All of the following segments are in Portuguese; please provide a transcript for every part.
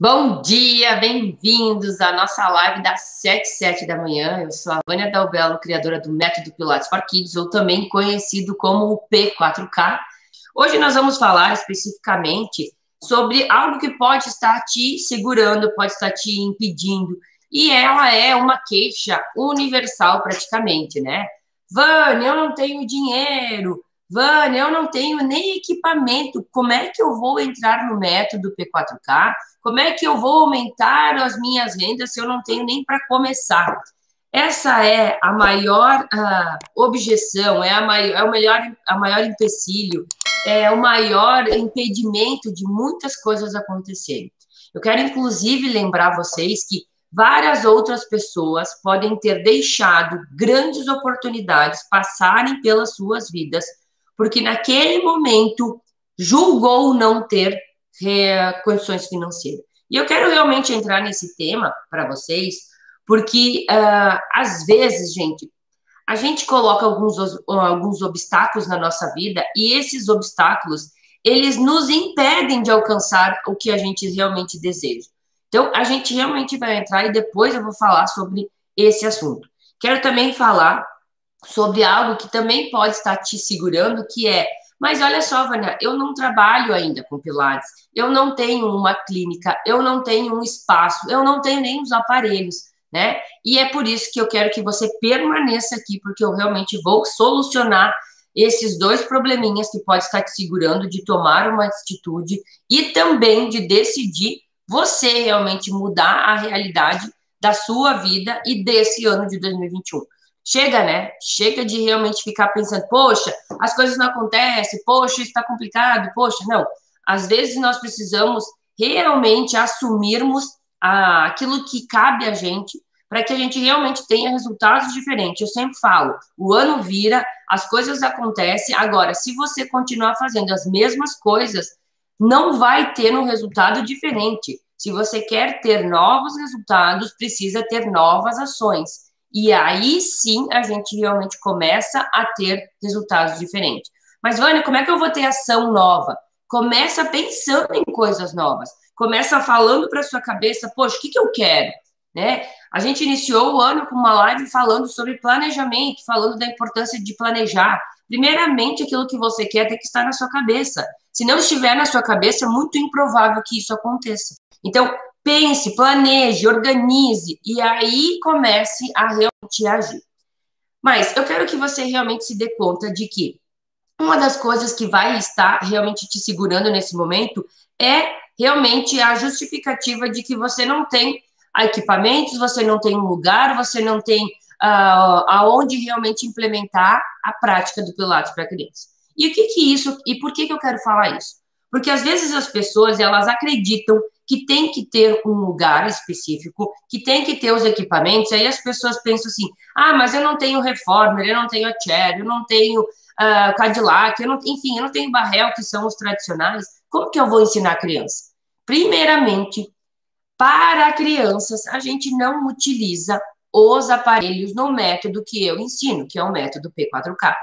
Bom dia, bem-vindos à nossa live das 7h07 da manhã. Eu sou a Vânia Dalbello, criadora do Método Pilates for Kids, ou também conhecido como o P4K. Hoje nós vamos falar especificamente sobre algo que pode estar te segurando, pode estar te impedindo, e ela é uma queixa universal praticamente, né? Vânia, eu não tenho dinheiro. Vânia, eu não tenho nem equipamento. Como é que eu vou entrar no método P4K? Como é que eu vou aumentar as minhas rendas se eu não tenho nem para começar? Essa é a maior objeção, a maior empecilho, é o maior impedimento de muitas coisas acontecerem. Eu quero, inclusive, lembrar vocês que várias outras pessoas podem ter deixado grandes oportunidades passarem pelas suas vidas, porque naquele momento julgou não ter condições financeiras. E eu quero realmente entrar nesse tema para vocês, porque às vezes, gente, a gente coloca alguns obstáculos na nossa vida e esses obstáculos, eles nos impedem de alcançar o que a gente realmente deseja. Então, a gente realmente vai entrar e depois eu vou falar sobre esse assunto. Quero também falar sobre algo que também pode estar te segurando, que é: mas olha só, Vânia, eu não trabalho ainda com Pilates, eu não tenho uma clínica, eu não tenho um espaço, eu não tenho nem os aparelhos, né? E é por isso que eu quero que você permaneça aqui, porque eu realmente vou solucionar esses dois probleminhas que pode estar te segurando de tomar uma atitude e também de decidir você realmente mudar a realidade da sua vida e desse ano de 2021. Chega, né? Chega de realmente ficar pensando, poxa, as coisas não acontecem, poxa, isso está complicado, poxa, não. Às vezes nós precisamos realmente assumirmos aquilo que cabe a gente, para que a gente realmente tenha resultados diferentes. Eu sempre falo, o ano vira, as coisas acontecem. Agora, se você continuar fazendo as mesmas coisas, não vai ter um resultado diferente. Se você quer ter novos resultados, precisa ter novas ações. E aí sim a gente realmente começa a ter resultados diferentes. Mas, Vânia, como é que eu vou ter ação nova? Começa pensando em coisas novas. Começa falando para sua cabeça, poxa, o que eu quero? Né? A gente iniciou o ano com uma live falando sobre planejamento, falando da importância de planejar. Primeiramente, aquilo que você quer tem que estar na sua cabeça. Se não estiver na sua cabeça, é muito improvável que isso aconteça. Então, pense, planeje, organize e aí comece a realmente agir. Mas eu quero que você realmente se dê conta de que uma das coisas que vai estar realmente te segurando nesse momento é realmente a justificativa de que você não tem equipamentos, você não tem um lugar, você não tem aonde realmente implementar a prática do Pilates para criança. E o que isso, e por que eu quero falar isso? Porque às vezes as pessoas, elas acreditam que tem que ter um lugar específico, que tem que ter os equipamentos, aí as pessoas pensam assim, mas eu não tenho Reformer, eu não tenho a Chair, eu não tenho Cadillac, enfim, eu não tenho Barrel, que são os tradicionais, como que eu vou ensinar a criança? Primeiramente, para crianças, a gente não utiliza os aparelhos no método que eu ensino, que é o método P4K.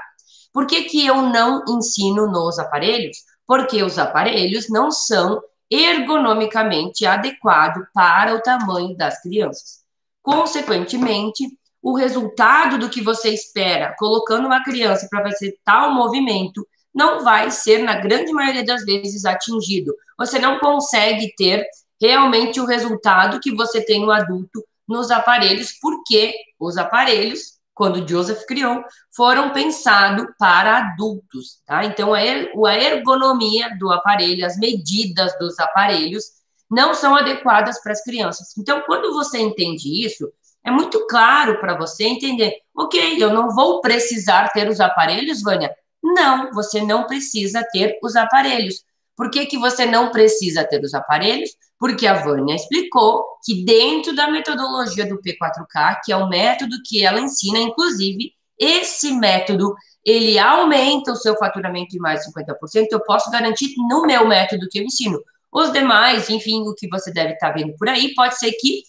Por que eu não ensino nos aparelhos? Porque os aparelhos não são ergonomicamente adequados para o tamanho das crianças. Consequentemente, o resultado do que você espera colocando uma criança para fazer tal movimento não vai ser, na grande maioria das vezes, atingido. Você não consegue ter realmente o resultado que você tem no adulto nos aparelhos, porque os aparelhos, quando Joseph criou, foram pensados para adultos, tá? Então, a ergonomia do aparelho, as medidas dos aparelhos não são adequadas para as crianças. Então, quando você entende isso, é muito claro para você entender, ok, eu não vou precisar ter os aparelhos, Vânia? Não, você não precisa ter os aparelhos. Por que você não precisa ter os aparelhos? Porque a Vânia explicou que dentro da metodologia do P4K, que é o método que ela ensina, inclusive, esse método, ele aumenta o seu faturamento em mais de 50%, eu posso garantir no meu método que eu ensino. Os demais, enfim, o que você deve estar vendo por aí, pode ser que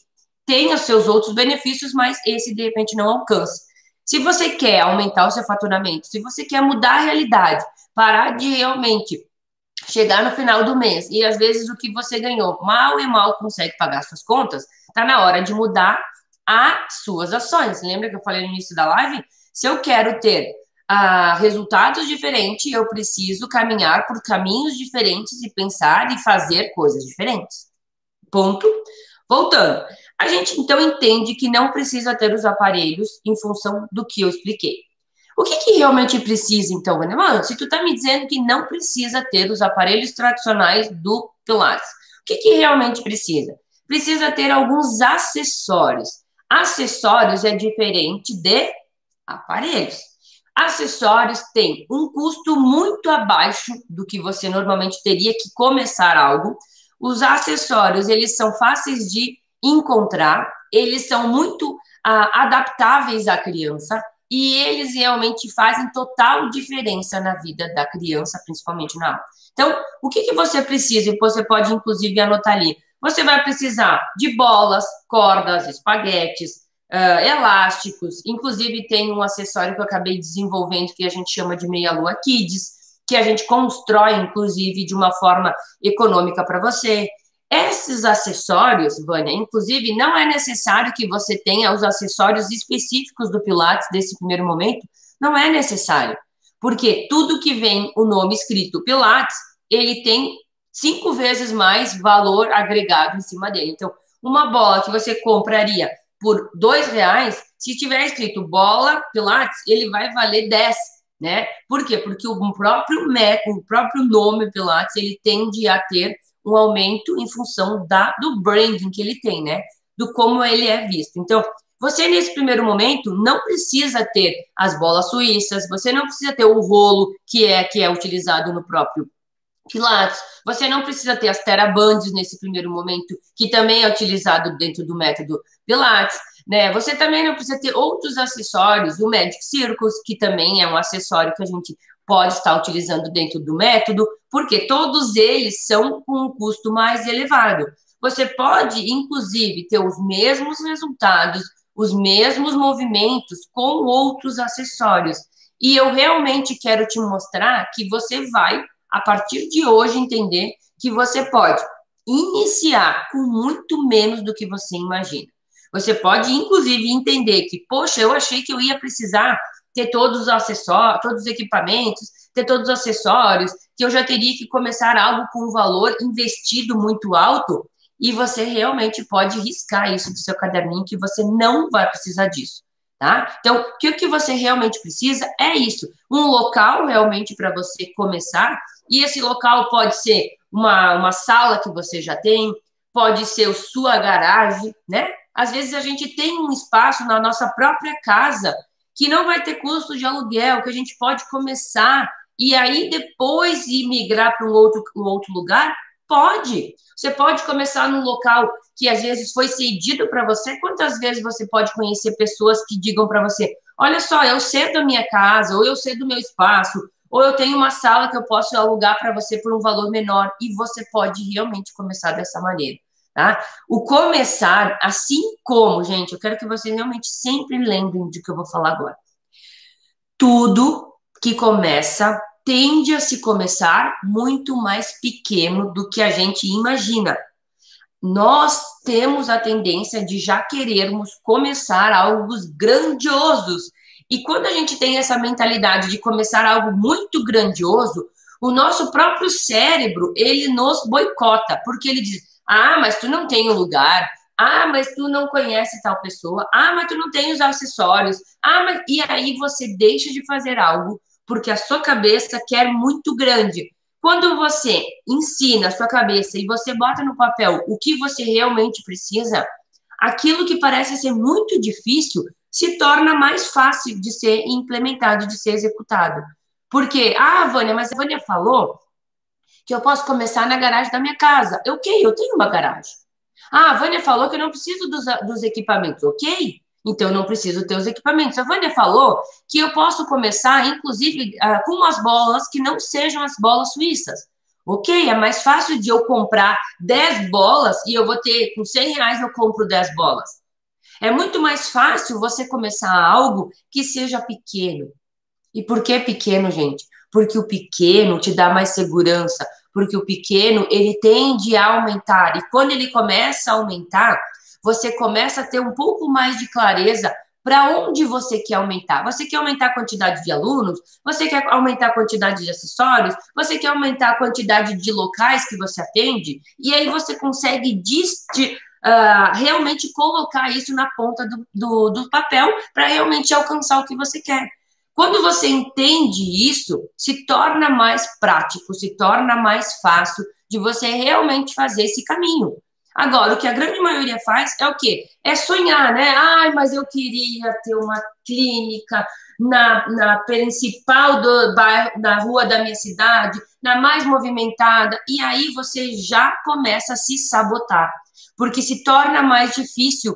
tenha os seus outros benefícios, mas esse, de repente, não alcança. Se você quer aumentar o seu faturamento, se você quer mudar a realidade, parar de realmente chegar no final do mês e às vezes o que você ganhou mal e mal consegue pagar suas contas, tá na hora de mudar as suas ações. Lembra que eu falei no início da live? Se eu quero ter resultados diferentes, eu preciso caminhar por caminhos diferentes e pensar e fazer coisas diferentes. Ponto. Voltando. A gente então entende que não precisa ter os aparelhos em função do que eu expliquei. O que realmente precisa, então, Vânia? Mano, se tu tá me dizendo que não precisa ter os aparelhos tradicionais do Pilates, o que realmente precisa? Precisa ter alguns acessórios. Acessórios é diferente de aparelhos. Acessórios têm um custo muito abaixo do que você normalmente teria que começar algo. Os acessórios, eles são fáceis de encontrar, eles são muito adaptáveis à criança, e eles realmente fazem total diferença na vida da criança, principalmente na aula. Então, o que você precisa? E você pode, inclusive, anotar ali. Você vai precisar de bolas, cordas, espaguetes, elásticos. Inclusive, tem um acessório que eu acabei desenvolvendo que a gente chama de Meia-Lua Kids, que a gente constrói, inclusive, de uma forma econômica para você. Esses acessórios, Vânia, inclusive, não é necessário que você tenha os acessórios específicos do Pilates desse primeiro momento, não é necessário, porque tudo que vem o nome escrito Pilates, ele tem 5 vezes mais valor agregado em cima dele. Então, uma bola que você compraria por R$2, se tiver escrito bola Pilates, ele vai valer 10, né? Por quê? Porque o próprio nome Pilates, ele tende a ter um aumento em função do branding que ele tem, né? Do como ele é visto. Então, você, nesse primeiro momento, não precisa ter as bolas suíças, você não precisa ter o rolo que é utilizado no próprio Pilates, você não precisa ter as TheraBands nesse primeiro momento, que também é utilizado dentro do método Pilates, né? Você também não precisa ter outros acessórios, o Magic Circus, que também é um acessório que a gente pode estar utilizando dentro do método, porque todos eles são com um custo mais elevado. Você pode, inclusive, ter os mesmos resultados, os mesmos movimentos com outros acessórios. E eu realmente quero te mostrar que você vai, a partir de hoje, entender que você pode iniciar com muito menos do que você imagina. Você pode, inclusive, entender que, poxa, eu achei que eu ia precisar ter todos os acessórios, todos os equipamentos, ter todos os acessórios, que eu já teria que começar algo com um valor investido muito alto, e você realmente pode riscar isso do seu caderninho, que você não vai precisar disso, tá? Então, o que você realmente precisa é isso, um local realmente para você começar, e esse local pode ser uma sala que você já tem, pode ser a sua garagem, né? Às vezes a gente tem um espaço na nossa própria casa que não vai ter custo de aluguel, que a gente pode começar e aí depois ir migrar para um outro lugar? Pode. Você pode começar num local que às vezes foi cedido para você. Quantas vezes você pode conhecer pessoas que digam para você: olha só, eu cedo a minha casa, ou eu cedo o meu espaço, ou eu tenho uma sala que eu posso alugar para você por um valor menor, e você pode realmente começar dessa maneira. Tá? O começar, assim como, gente, eu quero que vocês realmente sempre lembrem de que eu vou falar agora. Tudo que começa tende a se começar muito mais pequeno do que a gente imagina. Nós temos a tendência de já querermos começar algo grandiosos. E quando a gente tem essa mentalidade de começar algo muito grandioso, o nosso próprio cérebro, ele nos boicota, porque ele diz: ah, mas tu não tem o lugar. Ah, mas tu não conhece tal pessoa. Ah, mas tu não tem os acessórios. Ah, mas... E aí você deixa de fazer algo porque a sua cabeça quer muito grande. Quando você ensina a sua cabeça e você bota no papel o que você realmente precisa, aquilo que parece ser muito difícil se torna mais fácil de ser implementado, de ser executado. Porque, Vânia, mas a Vânia falou que eu posso começar na garagem da minha casa. Ok, eu tenho uma garagem. A Vânia falou que eu não preciso dos equipamentos. Ok, então eu não preciso ter os equipamentos. A Vânia falou que eu posso começar, inclusive, com umas bolas que não sejam as bolas suíças. Ok, é mais fácil de eu comprar 10 bolas e eu vou ter, com R$100 eu compro 10 bolas. É muito mais fácil você começar algo que seja pequeno. E por que pequeno, gente? Porque o pequeno te dá mais segurança. porque o pequeno, ele tende a aumentar, e quando ele começa a aumentar, você começa a ter um pouco mais de clareza para onde você quer aumentar. Você quer aumentar a quantidade de alunos? Você quer aumentar a quantidade de acessórios? Você quer aumentar a quantidade de locais que você atende? E aí você consegue realmente colocar isso na ponta do papel para realmente alcançar o que você quer. Quando você entende isso, se torna mais prático, se torna mais fácil de você realmente fazer esse caminho. Agora, o que a grande maioria faz é o quê? É sonhar, né? Ai, mas eu queria ter uma clínica na principal do bairro, na rua da minha cidade, na mais movimentada, e aí você já começa a se sabotar, porque se torna mais difícil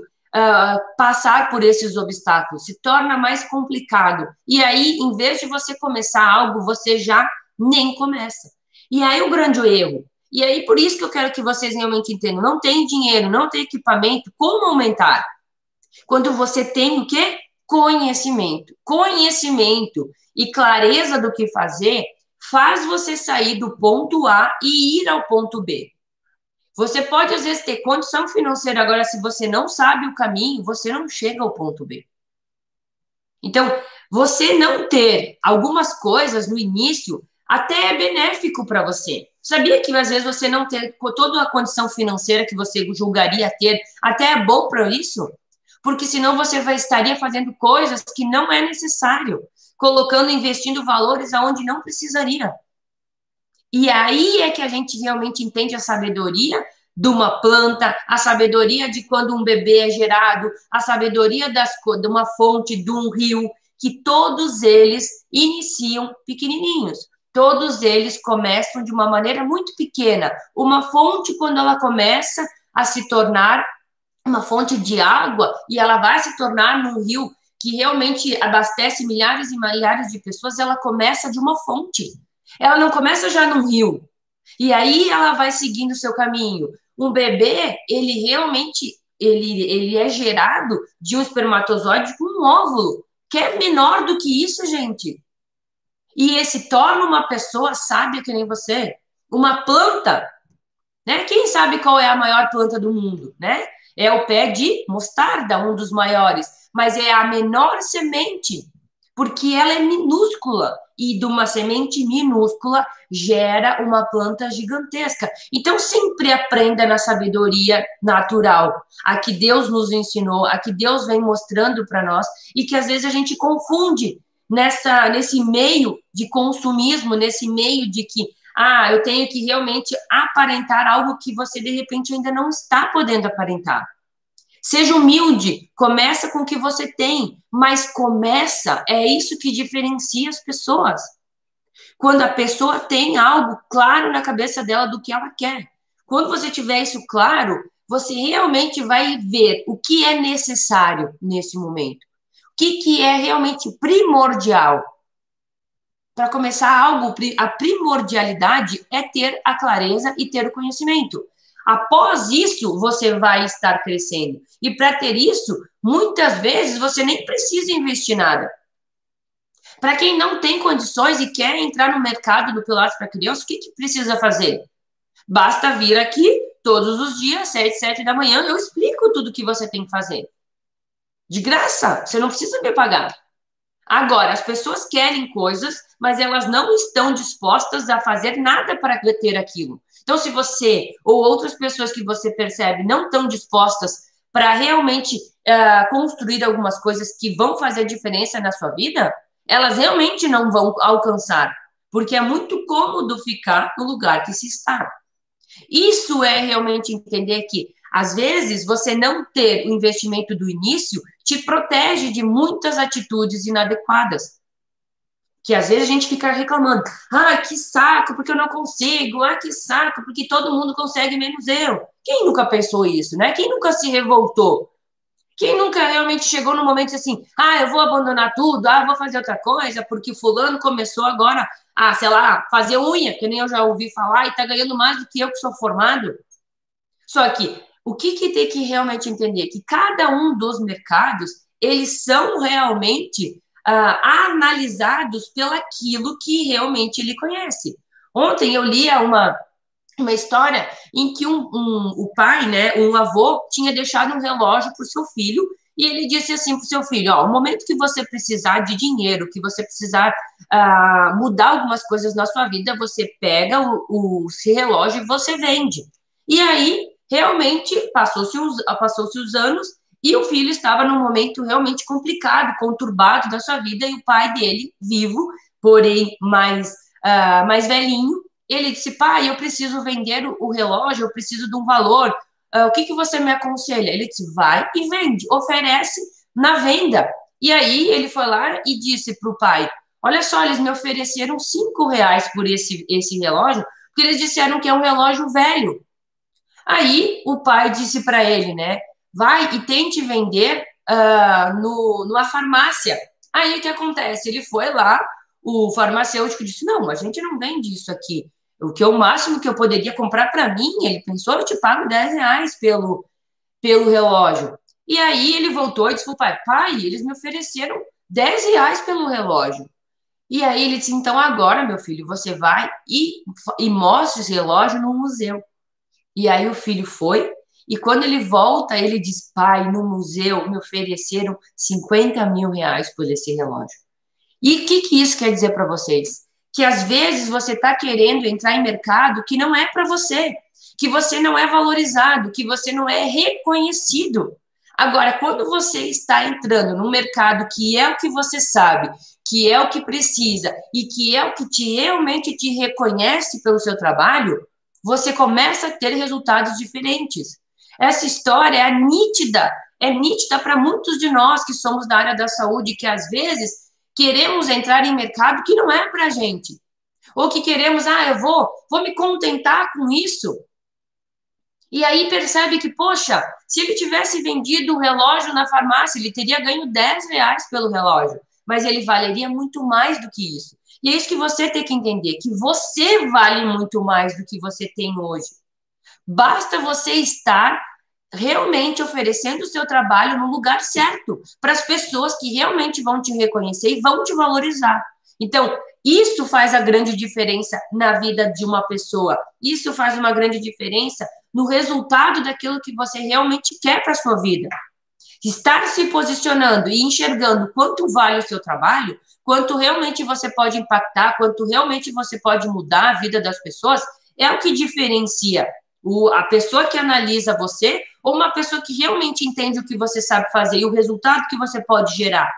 passar por esses obstáculos, se torna mais complicado. E aí, em vez de você começar algo, você já nem começa. E aí o grande erro. E aí, por isso que eu quero que vocês realmente entendam. Não tem dinheiro, não tem equipamento, como aumentar? Quando você tem o quê? Conhecimento. Conhecimento e clareza do que fazer faz você sair do ponto A e ir ao ponto B. Você pode, às vezes, ter condição financeira, agora, se você não sabe o caminho, você não chega ao ponto B. Então, você não ter algumas coisas no início até é benéfico para você. Sabia que, às vezes, você não ter toda a condição financeira que você julgaria ter, até é bom para isso? Porque senão você estaria fazendo coisas que não é necessário, colocando, investindo valores aonde não precisaria. E aí é que a gente realmente entende a sabedoria de uma planta, a sabedoria de quando um bebê é gerado, a sabedoria de uma fonte, de um rio, que todos eles iniciam pequenininhos. Todos eles começam de uma maneira muito pequena. Uma fonte, quando ela começa a se tornar uma fonte de água, e ela vai se tornar num rio que realmente abastece milhares e milhares de pessoas, ela começa de uma fonte. Ela não começa já num rio. E aí ela vai seguindo o seu caminho. Um bebê, ele realmente ele é gerado de um espermatozoide com um óvulo, que é menor do que isso, gente. E esse torna uma pessoa sábia que nem você. Uma planta, né? Quem sabe qual é a maior planta do mundo, né? É o pé de mostarda, um dos maiores, mas é a menor semente, porque ela é minúscula, e de uma semente minúscula gera uma planta gigantesca. Então, sempre aprenda na sabedoria natural, a que Deus nos ensinou, a que Deus vem mostrando para nós, e que às vezes a gente confunde nesse meio de consumismo, nesse meio de que eu tenho que realmente aparentar algo que você, de repente, ainda não está podendo aparentar. Seja humilde, começa com o que você tem, mas começa, é isso que diferencia as pessoas. Quando a pessoa tem algo claro na cabeça dela do que ela quer. Quando você tiver isso claro, você realmente vai ver o que é necessário nesse momento. O que é realmente primordial. Para começar algo, a primordialidade é ter a clareza e ter o conhecimento. Após isso, você vai estar crescendo. E para ter isso, muitas vezes você nem precisa investir nada. Para quem não tem condições e quer entrar no mercado do Pilates para criança, o que precisa fazer? Basta vir aqui todos os dias, 7 da manhã, eu explico tudo o que você tem que fazer. De graça, você não precisa me pagar. Agora, as pessoas querem coisas, mas elas não estão dispostas a fazer nada para ter aquilo. Então, se você ou outras pessoas que você percebe não estão dispostas para realmente construir algumas coisas que vão fazer diferença na sua vida, elas realmente não vão alcançar, porque é muito cômodo ficar no lugar que se está. Isso é realmente entender que, às vezes, você não ter o investimento do início te protege de muitas atitudes inadequadas. Que às vezes a gente fica reclamando. Que saco, porque eu não consigo. Que saco, porque todo mundo consegue, menos eu. Quem nunca pensou isso, né? Quem nunca se revoltou? Quem nunca realmente chegou no momento assim, eu vou abandonar tudo, vou fazer outra coisa, porque fulano começou agora sei lá, fazer unha, que nem eu já ouvi falar, e tá ganhando mais do que eu que sou formado. Só que, o que tem que realmente entender? Que cada um dos mercados, eles são realmente analisados pelaquilo que realmente ele conhece. Ontem eu lia uma história em que o pai, né, um avô, tinha deixado um relógio para o seu filho e ele disse assim para o seu filho, ó, o momento que você precisar de dinheiro, que você precisar mudar algumas coisas na sua vida, você pega esse relógio e você vende. E aí, realmente, passou-se os anos e o filho estava num momento realmente complicado, conturbado da sua vida, e o pai dele, vivo, porém mais velhinho, ele disse, pai, eu preciso vender o relógio, eu preciso de um valor, o que você me aconselha? Ele disse, vai e vende, oferece na venda. E aí ele foi lá e disse para o pai, olha só, eles me ofereceram R$ 5 por esse relógio, porque eles disseram que é um relógio velho. Aí o pai disse para ele, né, vai e tente vender numa farmácia. Aí o que acontece? Ele foi lá, o farmacêutico disse, não, a gente não vende isso aqui. O máximo que eu poderia comprar para mim, ele pensou, eu te pago R$ 10 pelo relógio. E aí ele voltou e disse pro pai, eles me ofereceram R$ 10 pelo relógio. E aí ele disse, então agora, meu filho, você vai e mostra esse relógio no museu. E aí o filho foi, e quando ele volta, ele diz, pai, no museu me ofereceram R$ 50.000 por esse relógio. E o que isso quer dizer para vocês? Que às vezes você está querendo entrar em mercado que não é para você, que você não é valorizado, que você não é reconhecido. Agora, quando você está entrando num mercado que é o que você sabe, que é o que precisa e que é o que realmente te reconhece pelo seu trabalho, você começa a ter resultados diferentes. Essa história é nítida para muitos de nós que somos da área da saúde, que às vezes queremos entrar em mercado que não é para a gente. Ou que queremos, eu vou me contentar com isso. E aí percebe que, poxa, se ele tivesse vendido o relógio na farmácia, ele teria ganho R$ 10 pelo relógio, mas ele valeria muito mais do que isso. E é isso que você tem que entender, que você vale muito mais do que você tem hoje. Basta você estar realmente oferecendo o seu trabalho no lugar certo, para as pessoas que realmente vão te reconhecer e vão te valorizar. Então, isso faz a grande diferença na vida de uma pessoa. Isso faz uma grande diferença no resultado daquilo que você realmente quer para a sua vida. Estar se posicionando e enxergando quanto vale o seu trabalho, quanto realmente você pode impactar, quanto realmente você pode mudar a vida das pessoas, é o que diferencia a pessoa que analisa você ou uma pessoa que realmente entende o que você sabe fazer e o resultado que você pode gerar.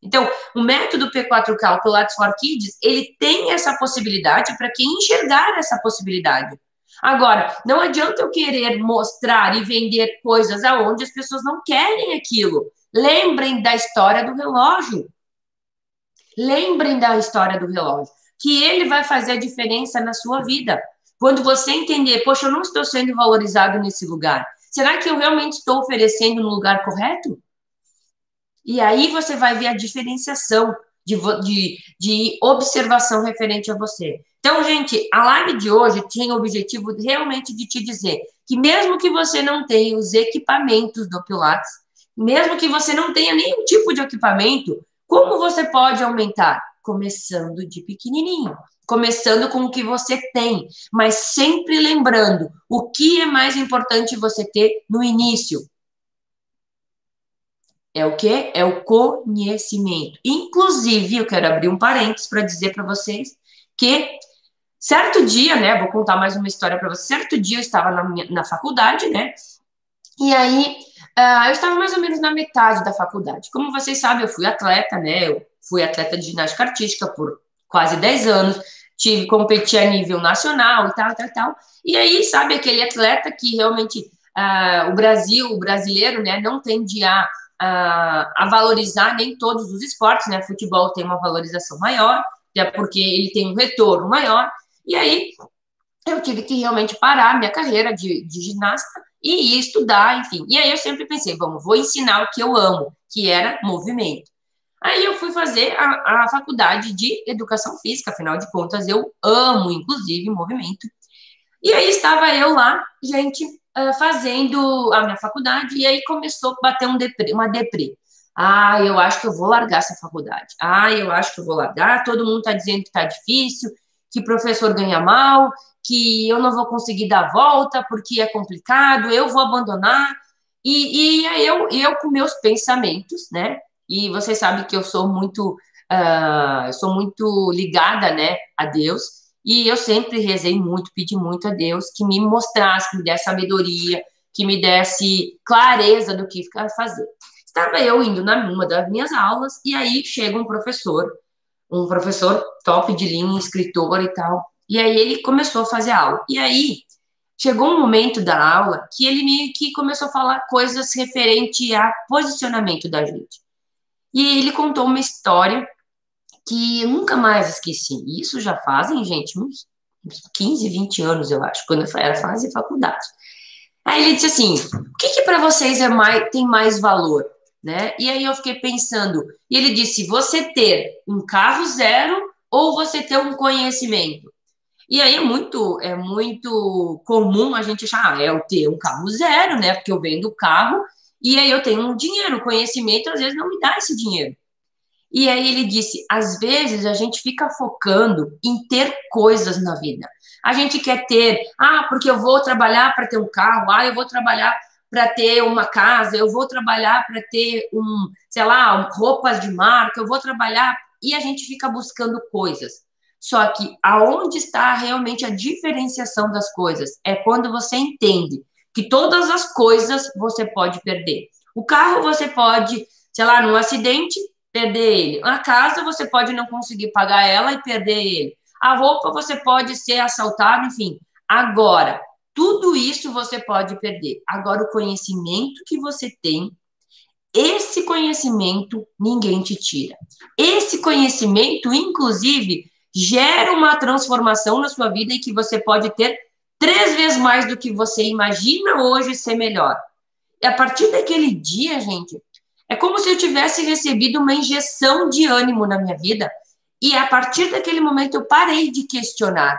Então, o método P4K, o Pilates for Kids, ele tem essa possibilidade para quem enxergar essa possibilidade. Agora, não adianta eu querer mostrar e vender coisas aonde as pessoas não querem aquilo. Lembrem da história do relógio. Lembrem da história do relógio, que ele vai fazer a diferença na sua vida. Quando você entender, poxa, eu não estou sendo valorizado nesse lugar. Será que eu realmente estou oferecendo no lugar correto? E aí você vai ver a diferenciação de observação referente a você. Então, gente, a live de hoje tinha o objetivo realmente de te dizer que mesmo que você não tenha os equipamentos do Pilates, mesmo que você não tenha nenhum tipo de equipamento, como você pode aumentar? Começando de pequenininho, começando com o que você tem, mas sempre lembrando o que é mais importante você ter no início. É o quê? É o conhecimento. Inclusive, eu quero abrir um parênteses para dizer para vocês que certo dia, né? Vou contar mais uma história para vocês. Certo dia eu estava na faculdade, né? E aí eu estava mais ou menos na metade da faculdade. Como vocês sabem, eu fui atleta, né? Eu fui atleta de ginástica artística por quase 10 anos. Competi a nível nacional e tal. E aí, sabe, aquele atleta que realmente o brasileiro, né, não tende a valorizar nem todos os esportes, né? Futebol tem uma valorização maior, até porque ele tem um retorno maior. E aí eu tive que realmente parar minha carreira de ginasta e ir estudar, enfim. E aí eu sempre pensei, vou ensinar o que eu amo, que era movimento. Aí eu fui fazer a faculdade de educação física, afinal de contas eu amo, inclusive, movimento. E aí estava eu lá, gente, fazendo a minha faculdade, e aí começou a bater uma deprê. Eu acho que eu vou largar essa faculdade. Eu acho que eu vou largar, todo mundo está dizendo que está difícil, que professor ganha mal, que eu não vou conseguir dar volta porque é complicado, eu vou abandonar. E aí eu com meus pensamentos, né? E você sabe que eu sou muito ligada, né, a Deus. E eu sempre rezei muito, pedi muito a Deus que me mostrasse, que me desse sabedoria, que me desse clareza do que fazer. Estava eu indo numa das minhas aulas e aí chega um professor top de linha, escritor e tal. E aí ele começou a fazer aula. E aí chegou um momento da aula que ele meio que começou a falar coisas referente a posicionamento da gente. E ele contou uma história que eu nunca mais esqueci. E isso já fazem, gente, uns 15, 20 anos, eu acho, quando eu era fase faculdade. Aí ele disse assim: o que para vocês tem mais valor? Né? E aí eu fiquei pensando, e ele disse: você ter um carro zero ou você ter um conhecimento? E aí é muito comum a gente achar, eu ter um carro zero, né? Porque eu vendo o carro e aí eu tenho um dinheiro, o conhecimento às vezes não me dá esse dinheiro. E aí ele disse: às vezes a gente fica focando em ter coisas na vida. A gente quer ter, porque eu vou trabalhar para ter um carro, eu vou trabalhar para ter uma casa, eu vou trabalhar para ter sei lá, roupas de marca, eu vou trabalhar, e a gente fica buscando coisas. Só que aonde está realmente a diferenciação das coisas? É quando você entende que todas as coisas você pode perder. O carro você pode, sei lá, num acidente, perder ele. A casa você pode não conseguir pagar ela e perder ele. A roupa você pode ser assaltado, enfim. Agora, tudo isso você pode perder. Agora, o conhecimento que você tem, esse conhecimento ninguém te tira. Esse conhecimento, inclusive, gera uma transformação na sua vida e que você pode ter 3 vezes mais do que você imagina hoje ser melhor. E a partir daquele dia, gente, é como se eu tivesse recebido uma injeção de ânimo na minha vida. E a partir daquele momento eu parei de questionar.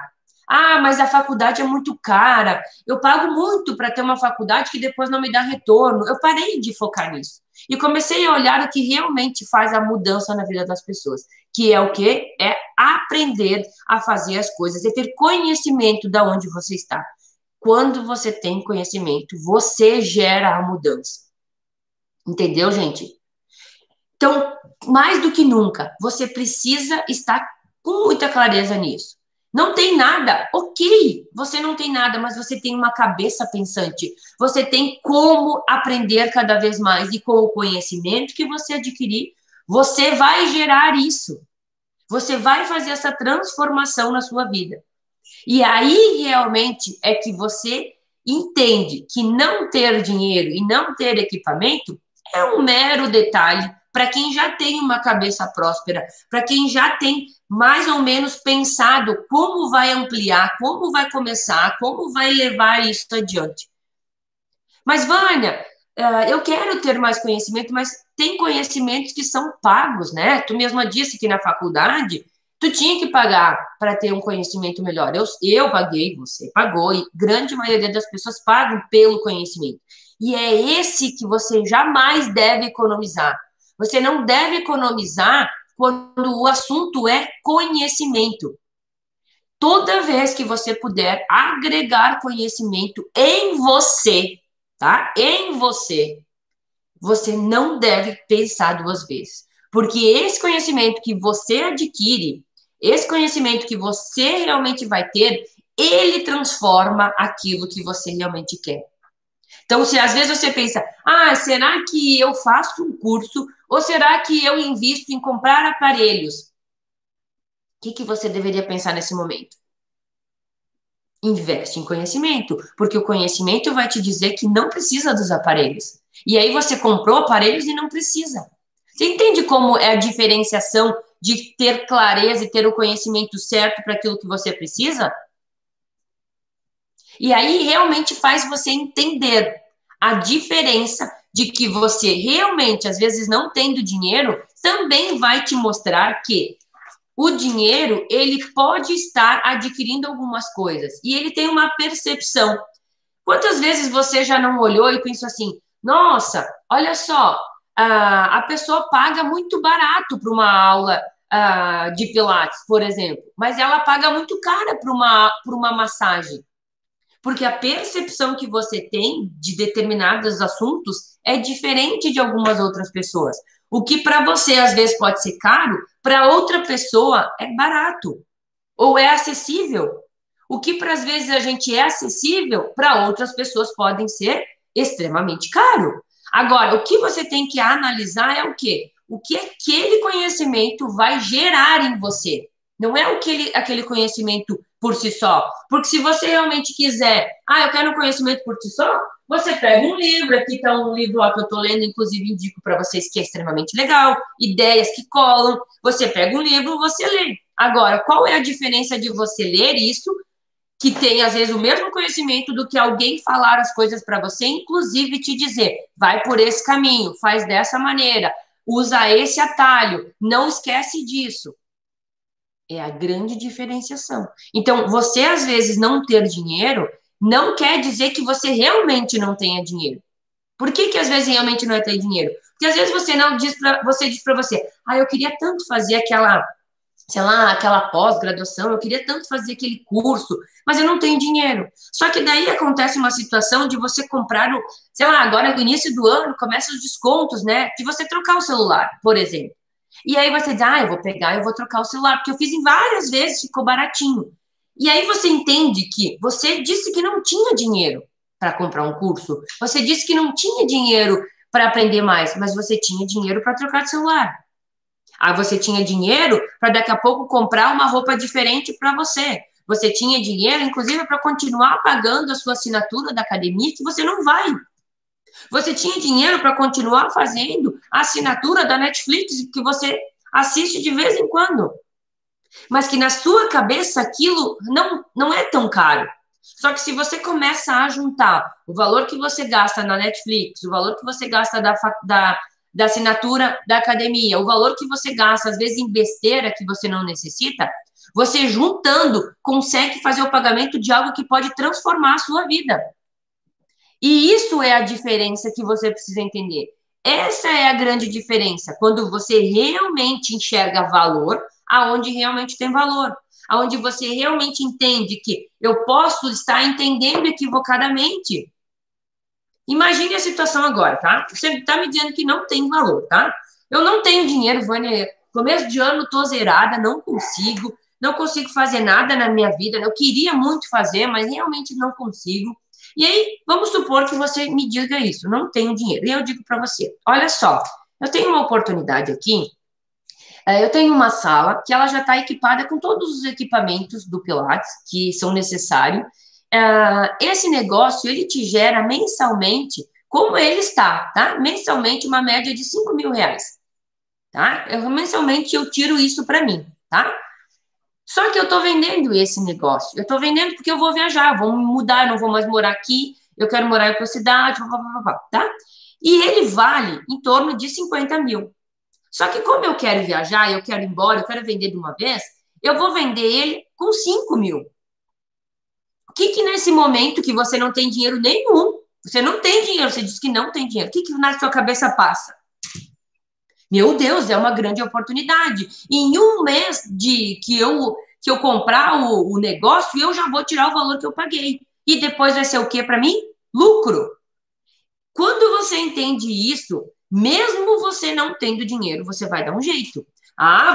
Mas a faculdade é muito cara. Eu pago muito para ter uma faculdade que depois não me dá retorno. Eu parei de focar nisso. E comecei a olhar o que realmente faz a mudança na vida das pessoas. Que é o quê? É aprender a fazer as coisas. É ter conhecimento de onde você está. Quando você tem conhecimento, você gera a mudança. Entendeu, gente? Então, mais do que nunca, você precisa estar com muita clareza nisso. Não tem nada, ok, você não tem nada, mas você tem uma cabeça pensante. Você tem como aprender cada vez mais e com o conhecimento que você adquirir, você vai gerar isso. Você vai fazer essa transformação na sua vida. E aí realmente é que você entende que não ter dinheiro e não ter equipamento é um mero detalhe para quem já tem uma cabeça próspera, para quem já tem mais ou menos pensado como vai ampliar, como vai começar, como vai levar isso adiante. Mas, Vânia, eu quero ter mais conhecimento, mas tem conhecimentos que são pagos, né? Tu mesma disse que na faculdade tu tinha que pagar para ter um conhecimento melhor. Eu paguei, você pagou, e grande maioria das pessoas pagam pelo conhecimento. E é esse que você jamais deve economizar. Você não deve economizar quando o assunto é conhecimento. Toda vez que você puder agregar conhecimento em você, tá? Em você, você não deve pensar 2 vezes. Porque esse conhecimento que você adquire, esse conhecimento que você realmente vai ter, ele transforma aquilo que você realmente quer. Então, se às vezes você pensa, será que eu faço um curso ou será que eu invisto em comprar aparelhos? O que você deveria pensar nesse momento? Investe em conhecimento, porque o conhecimento vai te dizer que não precisa dos aparelhos. E aí você comprou aparelhos e não precisa. Você entende como é a diferenciação de ter clareza e ter o conhecimento certo para aquilo que você precisa? E aí realmente faz você entender a diferença de que você realmente, às vezes não tendo dinheiro, também vai te mostrar que o dinheiro, ele pode estar adquirindo algumas coisas e ele tem uma percepção. Quantas vezes você já não olhou e pensou assim, nossa, olha só, a pessoa paga muito barato para uma aula de Pilates, por exemplo, mas ela paga muito cara por uma massagem. Porque a percepção que você tem de determinados assuntos é diferente de algumas outras pessoas. O que para você às vezes pode ser caro, para outra pessoa é barato ou é acessível. O que para às vezes a gente é acessível, para outras pessoas podem ser extremamente caro. Agora, o que você tem que analisar é o quê? O que aquele conhecimento vai gerar em você. Não é aquele conhecimento por si só. Porque se você realmente quiser, eu quero um conhecimento por si só, você pega um livro, aqui está um livro que eu estou lendo, inclusive indico para vocês que é extremamente legal, ideias que colam, você pega um livro, você lê. Agora, qual é a diferença de você ler isso, que tem às vezes o mesmo conhecimento do que alguém falar as coisas para você, inclusive te dizer, vai por esse caminho, faz dessa maneira, usa esse atalho, não esquece disso. É a grande diferenciação. Então, você às vezes não ter dinheiro não quer dizer que você realmente não tenha dinheiro. Por que às vezes realmente não é ter dinheiro? Porque às vezes você diz para você, eu queria tanto fazer aquela, sei lá, aquela pós-graduação, eu queria tanto fazer aquele curso, mas eu não tenho dinheiro. Só que daí acontece uma situação de você comprar, sei lá, agora no início do ano começa os descontos, né? De você trocar o celular, por exemplo. E aí você diz, eu vou pegar, eu vou trocar o celular, porque eu fiz em várias vezes, ficou baratinho. E aí você entende que você disse que não tinha dinheiro para comprar um curso, você disse que não tinha dinheiro para aprender mais, mas você tinha dinheiro para trocar de celular. Você tinha dinheiro para daqui a pouco comprar uma roupa diferente para você. Você tinha dinheiro, inclusive, para continuar pagando a sua assinatura da academia, que você não vai. Você tinha dinheiro para continuar fazendo a assinatura da Netflix, que você assiste de vez em quando. Mas que na sua cabeça aquilo não é tão caro. Só que se você começa a juntar o valor que você gasta na Netflix, o valor que você gasta da assinatura da academia, o valor que você gasta, às vezes, em besteira que você não necessita, você juntando consegue fazer o pagamento de algo que pode transformar a sua vida. E isso é a diferença que você precisa entender. Essa é a grande diferença, quando você realmente enxerga valor aonde realmente tem valor, aonde você realmente entende que eu posso estar entendendo equivocadamente. Imagine a situação agora, tá? Você está me dizendo que não tem valor, tá? Eu não tenho dinheiro, Vânia. Começo de ano, tô zerada, não consigo fazer nada na minha vida. Eu queria muito fazer, mas realmente não consigo. E aí, vamos supor que você me diga isso, não tenho dinheiro. E eu digo para você, olha só, eu tenho uma oportunidade aqui, eu tenho uma sala que ela já está equipada com todos os equipamentos do Pilates que são necessários. Esse negócio, ele te gera mensalmente, como ele está, tá? Mensalmente, uma média de R$ 5.000, tá? Mensalmente, eu tiro isso para mim, tá? Só que eu estou vendendo esse negócio. Eu estou vendendo porque eu vou viajar, vou me mudar, eu não vou mais morar aqui, eu quero morar em outra cidade, tá? E ele vale em torno de 50 mil. Só que como eu quero viajar, eu quero ir embora, eu quero vender de uma vez, eu vou vender ele com 5 mil. O que nesse momento que você não tem dinheiro nenhum, você não tem dinheiro, você diz que não tem dinheiro, o que na sua cabeça passa? Meu Deus, é uma grande oportunidade. Em um mês que eu comprar o negócio, eu já vou tirar o valor que eu paguei. E depois vai ser o quê para mim? Lucro. Quando você entende isso, mesmo você não tendo dinheiro, você vai dar um jeito.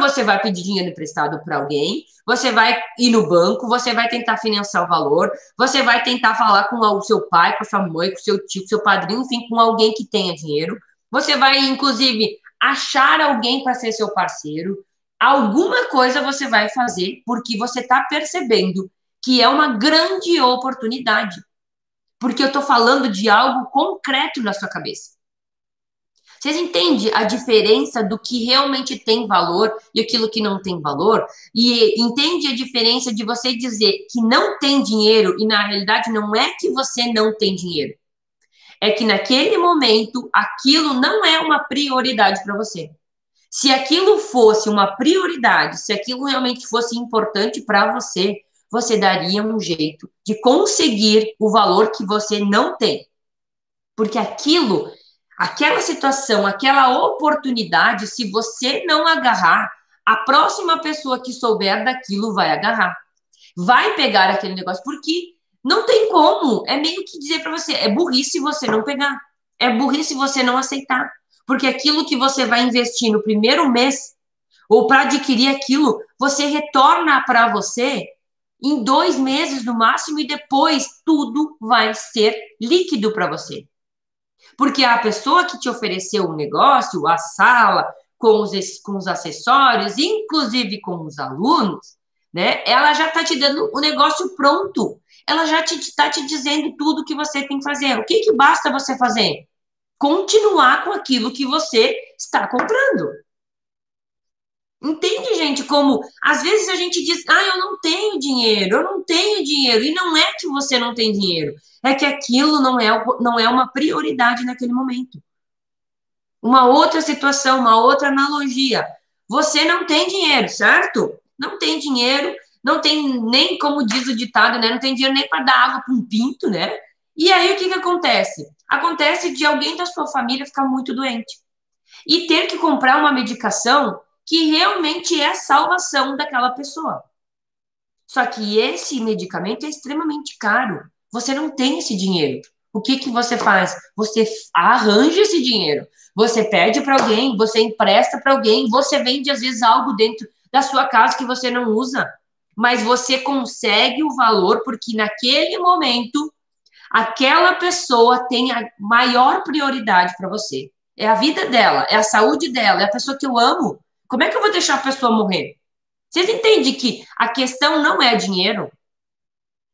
Você vai pedir dinheiro emprestado para alguém, você vai ir no banco, você vai tentar financiar o valor, você vai tentar falar com o seu pai, com a sua mãe, com o seu tio, com o seu padrinho, enfim, com alguém que tenha dinheiro. Você vai, inclusive, achar alguém para ser seu parceiro. Alguma coisa você vai fazer porque você está percebendo que é uma grande oportunidade. Porque eu estou falando de algo concreto na sua cabeça. Vocês entendem a diferença do que realmente tem valor e aquilo que não tem valor? E entende a diferença de você dizer que não tem dinheiro e na realidade não é que você não tem dinheiro. É que naquele momento aquilo não é uma prioridade para você. Se aquilo fosse uma prioridade, se aquilo realmente fosse importante para você, você daria um jeito de conseguir o valor que você não tem. Porque aquela situação, aquela oportunidade, se você não agarrar, a próxima pessoa que souber daquilo vai agarrar, vai pegar aquele negócio, porque não tem como. É meio que dizer para você, é burrice você não pegar, é burrice você não aceitar, porque aquilo que você vai investir no primeiro mês, ou para adquirir aquilo, você retorna para você em 2 meses no máximo, e depois tudo vai ser líquido para você. Porque a pessoa que te ofereceu o negócio, a sala, com os acessórios, inclusive com os alunos, né? Ela já está te dando o negócio pronto. Ela já está te dizendo tudo que você tem que fazer. O que basta você fazer? Continuar com aquilo que você está comprando. Entende, gente, como às vezes a gente diz, eu não tenho dinheiro, e não é que você não tem dinheiro, é que aquilo não é uma prioridade naquele momento. Uma outra situação, uma outra analogia, você não tem dinheiro, certo? Não tem dinheiro, não tem nem, como diz o ditado, né? Não tem dinheiro nem para dar água para um pinto, né? E aí o que acontece? Acontece de alguém da sua família ficar muito doente e ter que comprar uma medicação que realmente é a salvação daquela pessoa. Só que esse medicamento é extremamente caro. Você não tem esse dinheiro. O que você faz? Você arranja esse dinheiro. Você pede para alguém, você empresta para alguém, você vende às vezes algo dentro da sua casa que você não usa, mas você consegue o valor porque naquele momento aquela pessoa tem a maior prioridade para você. É a vida dela, é a saúde dela, é a pessoa que eu amo. Como é que eu vou deixar a pessoa morrer? Vocês entendem que a questão não é dinheiro?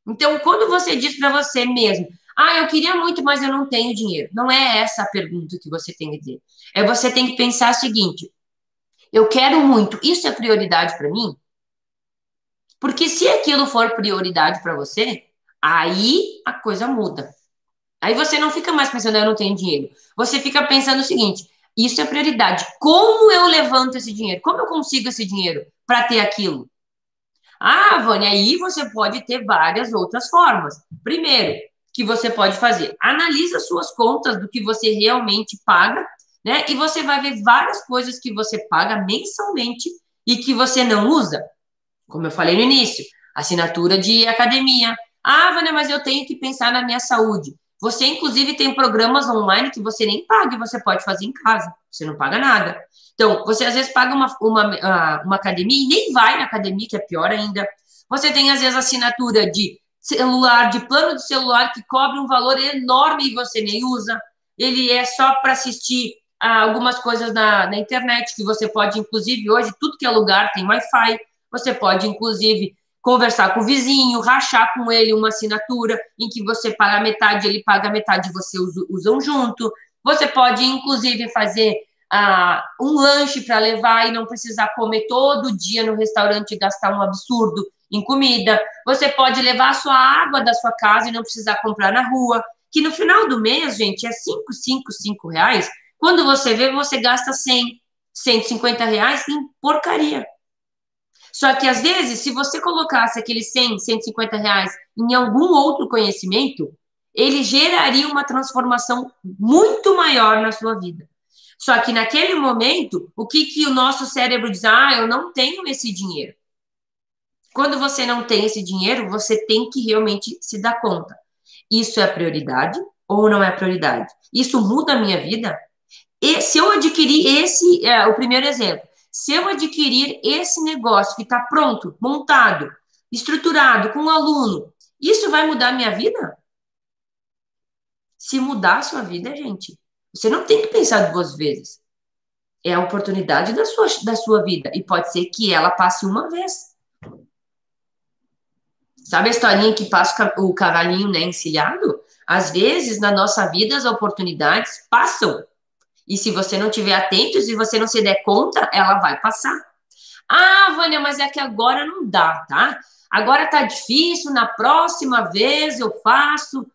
Então, quando você diz para você mesmo, eu queria muito, mas eu não tenho dinheiro. Não é essa a pergunta que você tem que dizer. Você tem que pensar o seguinte: eu quero muito, isso é prioridade para mim? Porque se aquilo for prioridade para você, aí a coisa muda. Aí você não fica mais pensando, eu não tenho dinheiro. Você fica pensando o seguinte: isso é prioridade. Como eu levanto esse dinheiro? Como eu consigo esse dinheiro para ter aquilo? Vânia, aí você pode ter várias outras formas. Primeiro, que você pode fazer, analisa suas contas do que você realmente paga, né? E você vai ver várias coisas que você paga mensalmente e que você não usa. Como eu falei no início, assinatura de academia. Vânia, mas eu tenho que pensar na minha saúde. Você, inclusive, tem programas online que você nem paga e você pode fazer em casa. Você não paga nada. Então, você às vezes paga uma academia e nem vai na academia, que é pior ainda. Você tem, às vezes, assinatura de celular, de plano de celular, que cobre um valor enorme e você nem usa. Ele é só para assistir algumas coisas na internet, que você pode, inclusive, hoje, tudo que é lugar tem Wi-Fi. Você pode, inclusive, conversar com o vizinho, rachar com ele uma assinatura em que você paga metade, ele paga metade, vocês usam junto. Você pode, inclusive, fazer um lanche para levar e não precisar comer todo dia no restaurante e gastar um absurdo em comida. Você pode levar a sua água da sua casa e não precisar comprar na rua, que no final do mês, gente, é 5 reais. Quando você vê, você gasta 100, 150 reais em porcaria. Só que, às vezes, se você colocasse aqueles 100, 150 reais em algum outro conhecimento, ele geraria uma transformação muito maior na sua vida. Só que, naquele momento, o que o nosso cérebro diz? Eu não tenho esse dinheiro. Quando você não tem esse dinheiro, você tem que realmente se dar conta. Isso é prioridade ou não é prioridade? Isso muda a minha vida? E se eu adquirir o primeiro exemplo, se eu adquirir esse negócio que está pronto, montado, estruturado, com um aluno, isso vai mudar a minha vida? Se mudar a sua vida, gente, você não tem que pensar 2 vezes. É a oportunidade da sua vida. E pode ser que ela passe uma vez. Sabe a historinha que passa o cavalinho, né, encilhado? Às vezes, na nossa vida, as oportunidades passam. E se você não estiver atento, se você não se der conta, ela vai passar. Vânia, mas é que agora não dá, tá? Agora tá difícil, na próxima vez eu faço.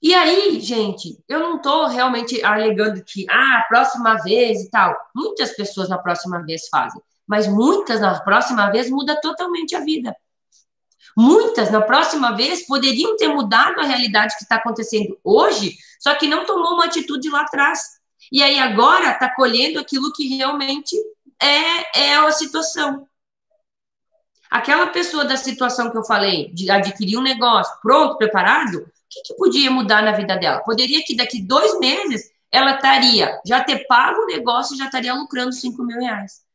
E aí, gente, eu não tô realmente alegando que, próxima vez e tal. Muitas pessoas na próxima vez fazem, mas muitas na próxima vez muda totalmente a vida. Muitas na próxima vez poderiam ter mudado a realidade que está acontecendo hoje, só que não tomou uma atitude lá atrás. E aí agora está colhendo aquilo que realmente é a situação. Aquela pessoa da situação que eu falei, de adquirir um negócio pronto, preparado, o que podia mudar na vida dela? Poderia que daqui 2 meses ela estaria, já ter pago o negócio e já estaria lucrando 5 mil reais.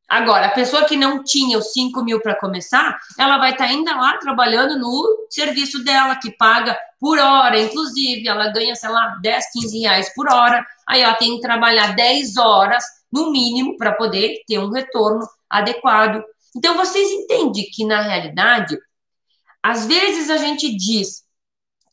Agora, a pessoa que não tinha os 5 mil para começar, ela vai estar ainda lá trabalhando no serviço dela, que paga por hora, inclusive, ela ganha, sei lá, 10, 15 reais por hora, aí ela tem que trabalhar 10 horas, no mínimo, para poder ter um retorno adequado. Então, vocês entendem que, na realidade, às vezes a gente diz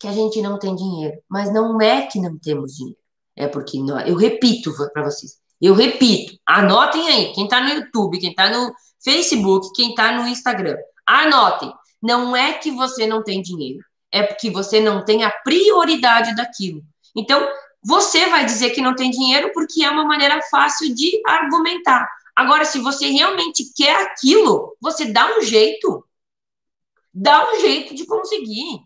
que a gente não tem dinheiro, mas não é que não temos dinheiro. É porque, eu repito para vocês, eu repito, anotem aí, quem está no YouTube, quem está no Facebook, quem está no Instagram, anotem, não é que você não tem dinheiro, é porque você não tem a prioridade daquilo. Então, você vai dizer que não tem dinheiro porque é uma maneira fácil de argumentar. Agora, se você realmente quer aquilo, você dá um jeito de conseguir.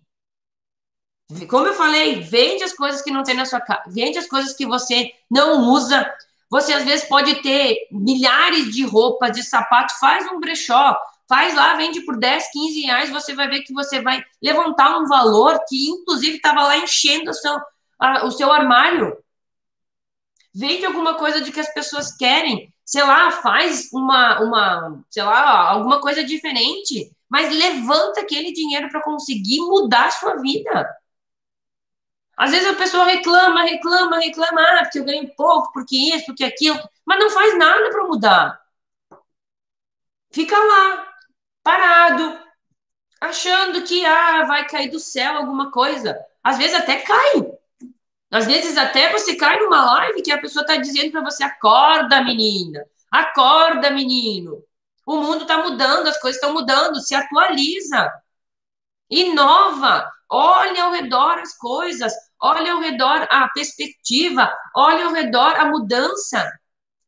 Como eu falei, vende as coisas que não tem na sua casa, vende as coisas que você não usa. Você às vezes pode ter milhares de roupas, de sapato, faz um brechó, faz lá, vende por 10, 15 reais, você vai ver que você vai levantar um valor que inclusive estava lá enchendo o seu armário. Vende alguma coisa de que as pessoas querem, sei lá, faz sei lá, alguma coisa diferente, mas levanta aquele dinheiro para conseguir mudar a sua vida. Às vezes a pessoa reclama, porque eu ganho pouco, porque isso, porque aquilo, mas não faz nada para mudar. Fica lá, parado, achando que vai cair do céu alguma coisa. Às vezes até cai. Às vezes até você cai numa live que a pessoa está dizendo para você: acorda, menina, acorda, menino. O mundo está mudando, as coisas estão mudando, se atualiza. Inova, olha ao redor as coisas, olha ao redor a perspectiva, olha ao redor a mudança.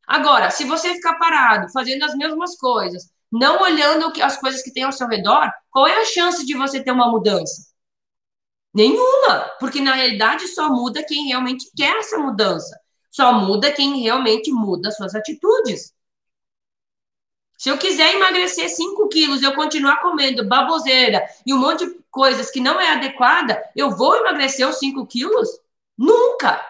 Agora, se você ficar parado, fazendo as mesmas coisas, não olhando as coisas que tem ao seu redor, qual é a chance de você ter uma mudança? Nenhuma, porque na realidade só muda quem realmente quer essa mudança. Só muda quem realmente muda as suas atitudes. Se eu quiser emagrecer 5 quilos e eu continuar comendo baboseira e um monte de coisas que não é adequada, eu vou emagrecer os 5 quilos? Nunca!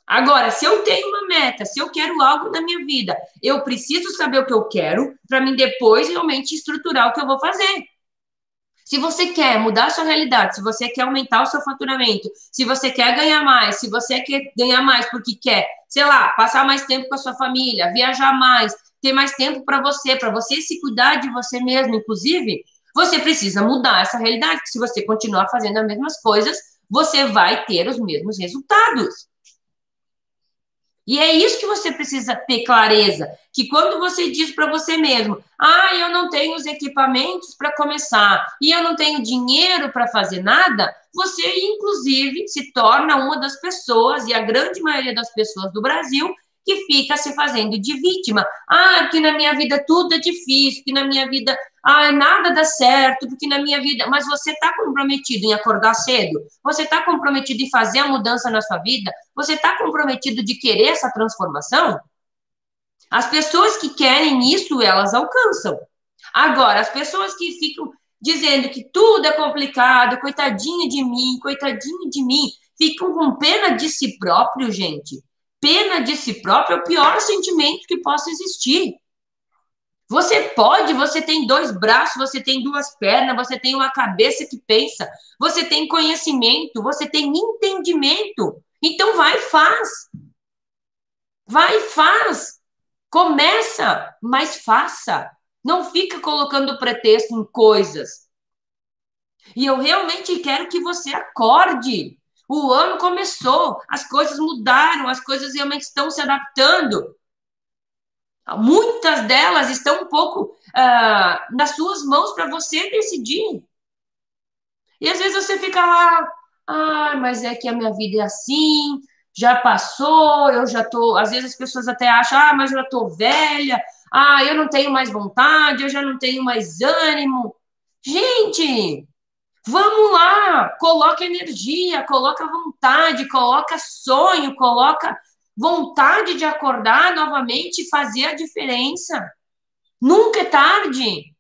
Agora, se eu tenho uma meta, se eu quero algo na minha vida, eu preciso saber o que eu quero para mim depois realmente estruturar o que eu vou fazer. Se você quer mudar a sua realidade, se você quer aumentar o seu faturamento, se você quer ganhar mais, se você quer ganhar mais porque quer, sei lá, passar mais tempo com a sua família, viajar mais, ter mais tempo para você se cuidar de você mesmo, inclusive, você precisa mudar essa realidade, porque se você continuar fazendo as mesmas coisas, você vai ter os mesmos resultados. E é isso que você precisa ter clareza, que quando você diz para você mesmo: eu não tenho os equipamentos para começar e eu não tenho dinheiro para fazer nada, você, inclusive, se torna uma das pessoas, e a grande maioria das pessoas do Brasil, que fica se fazendo de vítima. Porque na minha vida tudo é difícil, que na minha vida nada dá certo, porque na minha vida... Mas você está comprometido em acordar cedo? Você está comprometido em fazer a mudança na sua vida? Você está comprometido de querer essa transformação? As pessoas que querem isso, elas alcançam. Agora, as pessoas que ficam dizendo que tudo é complicado, coitadinho de mim, ficam com pena de si próprio, gente. Pena de si próprio é o pior sentimento que possa existir. Você tem 2 braços, você tem 2 pernas, você tem uma cabeça que pensa, você tem conhecimento, você tem entendimento. Então vai, faz. Vai, faz. Começa, mas faça. Não fica colocando pretexto em coisas. E eu realmente quero que você acorde. O ano começou, as coisas mudaram, as coisas realmente estão se adaptando. Muitas delas estão um pouco nas suas mãos para você decidir. E às vezes você fica lá, mas é que a minha vida é assim, já passou, eu já tô... Às vezes as pessoas até acham, mas eu já tô velha, eu não tenho mais vontade, eu já não tenho mais ânimo. Gente, vamos lá, coloca energia, coloca vontade, coloca sonho, coloca vontade de acordar novamente e fazer a diferença. Nunca é tarde.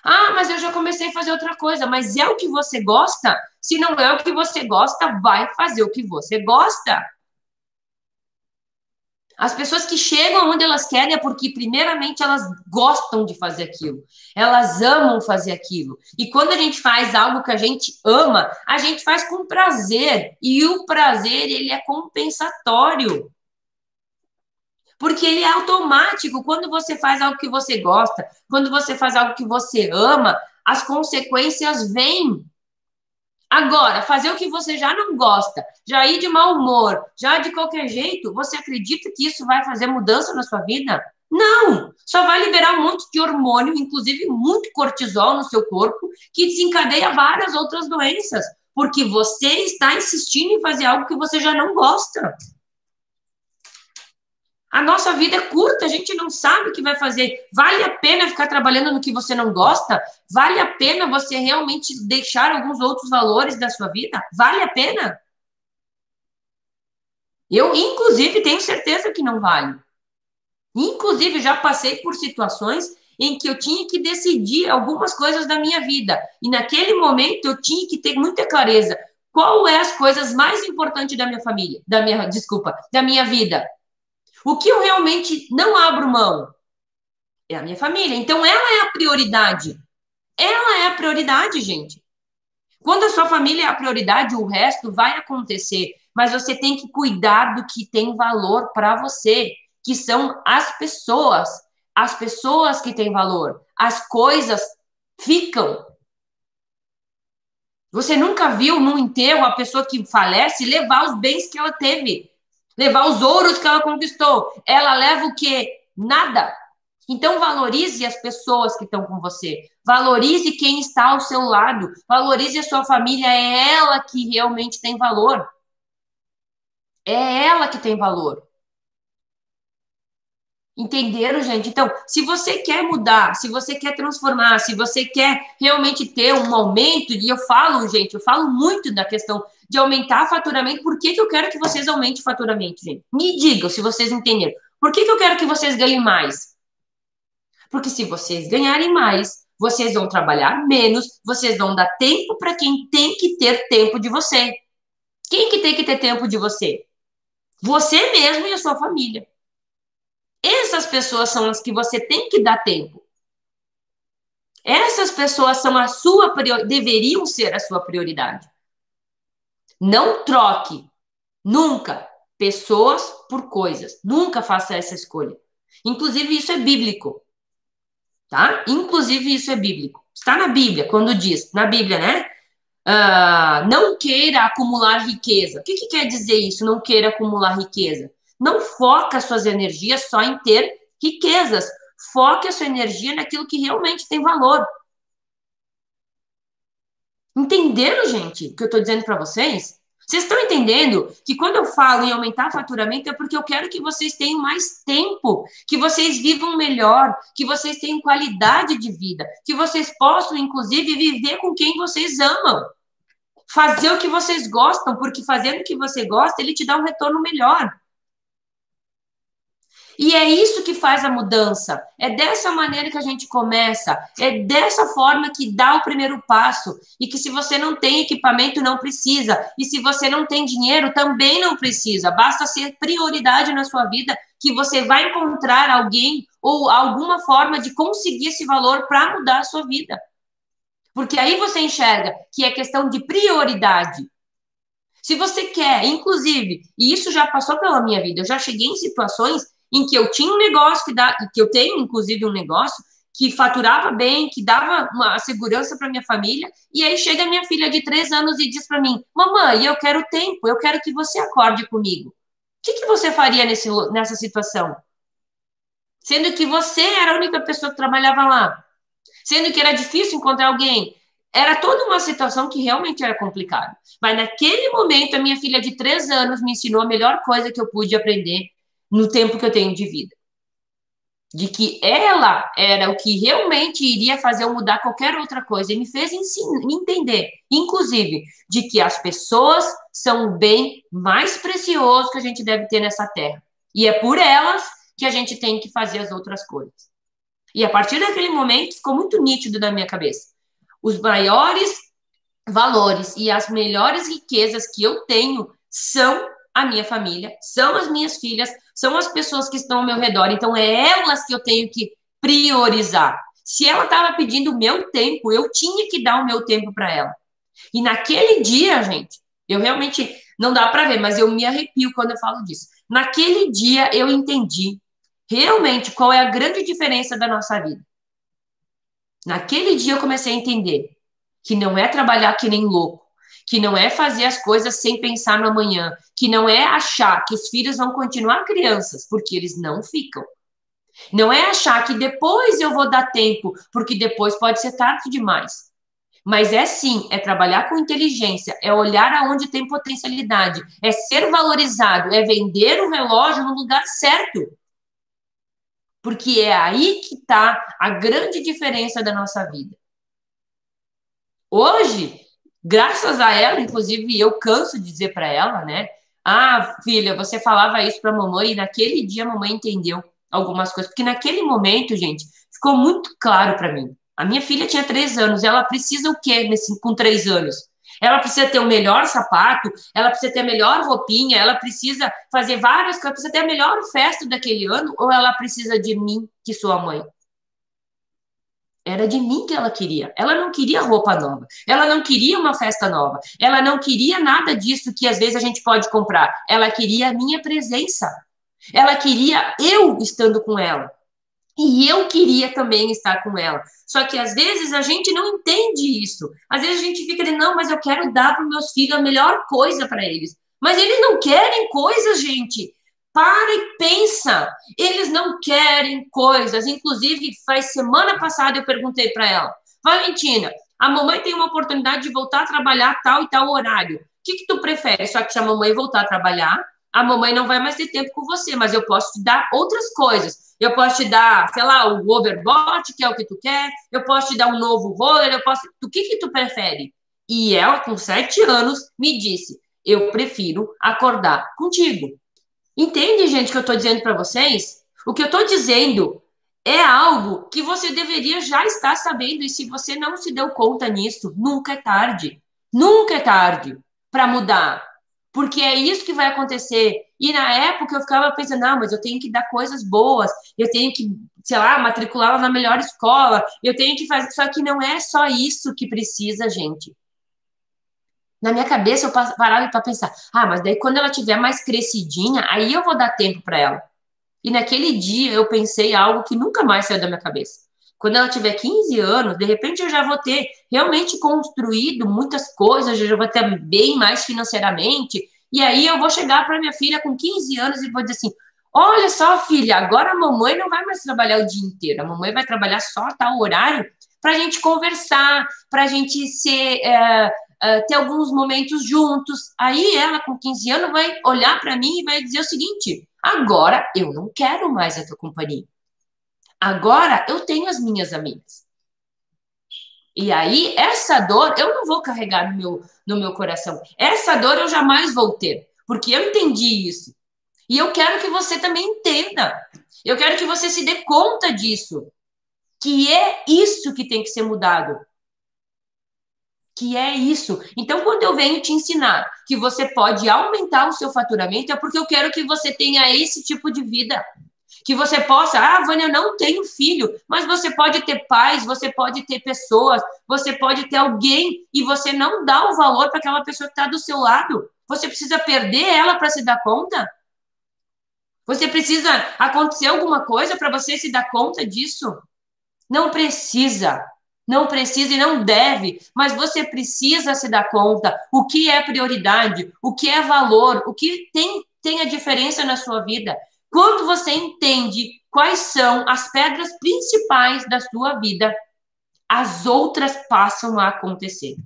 Ah, mas eu já comecei a fazer outra coisa. Mas é o que você gosta? Se não é o que você gosta, vai fazer o que você gosta. As pessoas que chegam onde elas querem é porque, primeiramente, elas gostam de fazer aquilo. Elas amam fazer aquilo. E quando a gente faz algo que a gente ama, a gente faz com prazer. E o prazer, ele é compensatório. Porque ele é automático. Quando você faz algo que você gosta, quando você faz algo que você ama, as consequências vêm. Agora, fazer o que você já não gosta, já ir de mau humor, já de qualquer jeito, você acredita que isso vai fazer mudança na sua vida? Não! Só vai liberar um monte de hormônio, inclusive muito cortisol no seu corpo, que desencadeia várias outras doenças, porque você está insistindo em fazer algo que você já não gosta. A nossa vida é curta, a gente não sabe o que vai fazer. Vale a pena ficar trabalhando no que você não gosta? Vale a pena você realmente deixar alguns outros valores da sua vida? Vale a pena? Eu, inclusive, tenho certeza que não vale. Inclusive, já passei por situações em que eu tinha que decidir algumas coisas da minha vida. E naquele momento eu tinha que ter muita clareza. Qual é as coisas mais importantes da minha família? Da minha vida? O que eu realmente não abro mão? É a minha família. Então, ela é a prioridade. Ela é a prioridade, gente. Quando a sua família é a prioridade, o resto vai acontecer. Mas você tem que cuidar do que tem valor para você, que são as pessoas. As pessoas que têm valor. As coisas ficam. Você nunca viu no enterro a pessoa que falece levar os bens que ela teve, levar os ouros que ela conquistou. Ela leva o quê? Nada. Então, valorize as pessoas que estão com você. Valorize quem está ao seu lado. Valorize a sua família. É ela que realmente tem valor. É ela que tem valor. Entenderam, gente? Então, se você quer mudar, se você quer transformar, se você quer realmente ter um aumento, e eu falo, gente, eu falo muito da questão de aumentar faturamento. Por que que eu quero que vocês aumentem o faturamento, gente? Me digam se vocês entenderam. Por que que eu quero que vocês ganhem mais? Porque se vocês ganharem mais, vocês vão trabalhar menos, vocês vão dar tempo para quem tem que ter tempo de você. Quem que tem que ter tempo de você? Você mesmo e a sua família. Essas pessoas são as que você tem que dar tempo. Essas pessoas são a sua deveriam ser a sua prioridade. Não troque nunca pessoas por coisas. Nunca faça essa escolha. Inclusive isso é bíblico, tá? Inclusive isso é bíblico. Está na Bíblia quando diz, na Bíblia, né? Não queira acumular riqueza. O que que quer dizer isso? Não queira acumular riqueza. Não foca suas energias só em ter riquezas. Foque a sua energia naquilo que realmente tem valor. Entenderam, gente, o que eu estou dizendo para vocês? Vocês estão entendendo que quando eu falo em aumentar faturamento é porque eu quero que vocês tenham mais tempo, que vocês vivam melhor, que vocês tenham qualidade de vida, que vocês possam, inclusive, viver com quem vocês amam. Fazer o que vocês gostam, porque fazendo o que você gosta, ele te dá um retorno melhor. E é isso que faz a mudança. É dessa maneira que a gente começa. É dessa forma que dá o primeiro passo. E que se você não tem equipamento, não precisa. E se você não tem dinheiro, também não precisa. Basta ser prioridade na sua vida que você vai encontrar alguém ou alguma forma de conseguir esse valor para mudar a sua vida. Porque aí você enxerga que é questão de prioridade. Se você quer, inclusive, e isso já passou pela minha vida, eu já cheguei em situações em que eu tinha um negócio que eu tenho, inclusive, um negócio que faturava bem, que dava uma segurança para minha família, e aí chega minha filha de 3 anos e diz para mim, mamãe, eu quero tempo, eu quero que você acorde comigo. O que você faria nessa situação? Sendo que você era a única pessoa que trabalhava lá, sendo que era difícil encontrar alguém. Era toda uma situação que realmente era complicada. Mas naquele momento, a minha filha de 3 anos me ensinou a melhor coisa que eu pude aprender no tempo que eu tenho de vida. de que ela era o que realmente iria fazer eu mudar qualquer outra coisa. E me fez entender, inclusive, de que as pessoas são o bem mais precioso que a gente deve ter nessa terra. E é por elas que a gente tem que fazer as outras coisas. E a partir daquele momento ficou muito nítido na minha cabeça. Os maiores valores e as melhores riquezas que eu tenho são a minha família, são as minhas filhas, são as pessoas que estão ao meu redor. Então, é elas que eu tenho que priorizar. Se ela estava pedindo o meu tempo, eu tinha que dar o meu tempo para ela. E naquele dia, gente, eu realmente não dá para ver, mas eu me arrepio quando eu falo disso. Naquele dia, eu entendi realmente qual é a grande diferença da nossa vida. Naquele dia, eu comecei a entender que não é trabalhar que nem louco, que não é fazer as coisas sem pensar no amanhã, que não é achar que os filhos vão continuar crianças, porque eles não ficam. Não é achar que depois eu vou dar tempo, porque depois pode ser tarde demais. Mas é sim, é trabalhar com inteligência, é olhar aonde tem potencialidade, é ser valorizado, é vender o relógio no lugar certo. Porque é aí que está a grande diferença da nossa vida. Hoje, graças a ela, inclusive, eu canso de dizer para ela, né? Ah, filha, você falava isso para a mamãe e naquele dia a mamãe entendeu algumas coisas. Porque naquele momento, gente, ficou muito claro para mim. A minha filha tinha 3 anos, ela precisa o quê com 3 anos? Ela precisa ter o melhor sapato, ela precisa ter a melhor roupinha, ela precisa fazer várias coisas, precisa ter a melhor festa daquele ano, ou ela precisa de mim, que sou a mãe? Era de mim que ela queria. Ela não queria roupa nova. Ela não queria uma festa nova. Ela não queria nada disso que às vezes a gente pode comprar. Ela queria a minha presença. Ela queria eu estando com ela. E eu queria também estar com ela. Só que às vezes a gente não entende isso. Às vezes a gente fica dizendo, não, mas eu quero dar para os meus filhos a melhor coisa para eles. Mas eles não querem coisas, gente. Para e pensa. Eles não querem coisas. Inclusive, faz semana passada eu perguntei para ela, Valentina, a mamãe tem uma oportunidade de voltar a trabalhar tal e tal horário. O que tu prefere? Só que se a mamãe voltar a trabalhar, a mamãe não vai mais ter tempo com você, mas eu posso te dar outras coisas. Eu posso te dar, sei lá, o overbot, que é o que tu quer. Eu posso te dar um novo roller. O que tu prefere? E ela, com 7 anos, me disse, eu prefiro acordar contigo. Entende, gente, o que eu estou dizendo para vocês? O que eu estou dizendo é algo que você deveria já estar sabendo, e se você não se deu conta nisso, nunca é tarde. Nunca é tarde para mudar. Porque é isso que vai acontecer. E na época eu ficava pensando, não, mas eu tenho que dar coisas boas, eu tenho que, sei lá, matriculá-la na melhor escola, eu tenho que fazer. Só que não é só isso que precisa, gente. Na minha cabeça eu parava para pensar, ah, mas daí quando ela tiver mais crescidinha, aí eu vou dar tempo para ela. E naquele dia eu pensei algo que nunca mais saiu da minha cabeça. Quando ela tiver 15 anos, de repente eu já vou ter realmente construído muitas coisas, eu já vou ter bem mais financeiramente, e aí eu vou chegar para minha filha com 15 anos e vou dizer assim: olha só, filha, agora a mamãe não vai mais trabalhar o dia inteiro, a mamãe vai trabalhar só tal horário para a gente conversar, para a gente ter alguns momentos juntos. Aí ela, com 15 anos, vai olhar para mim e vai dizer o seguinte: agora eu não quero mais a tua companhia. Agora eu tenho as minhas amigas. E aí, essa dor eu não vou carregar no meu coração. Essa dor eu jamais vou ter, porque eu entendi isso. E eu quero que você também entenda. Eu quero que você se dê conta disso. Que é isso que tem que ser mudado. Que é isso. Então, quando eu venho te ensinar que você pode aumentar o seu faturamento, é porque eu quero que você tenha esse tipo de vida. Que você possa, Vânia, eu não tenho filho, mas você pode ter pais, você pode ter pessoas, você pode ter alguém e você não dá o valor para aquela pessoa que está do seu lado. Você precisa perder ela para se dar conta? Você precisa acontecer alguma coisa para você se dar conta disso? Não precisa. Não precisa e não deve, mas você precisa se dar conta o que é prioridade, o que é valor, o que tem a diferença na sua vida. Quando você entende quais são as pedras principais da sua vida, as outras passam a acontecer.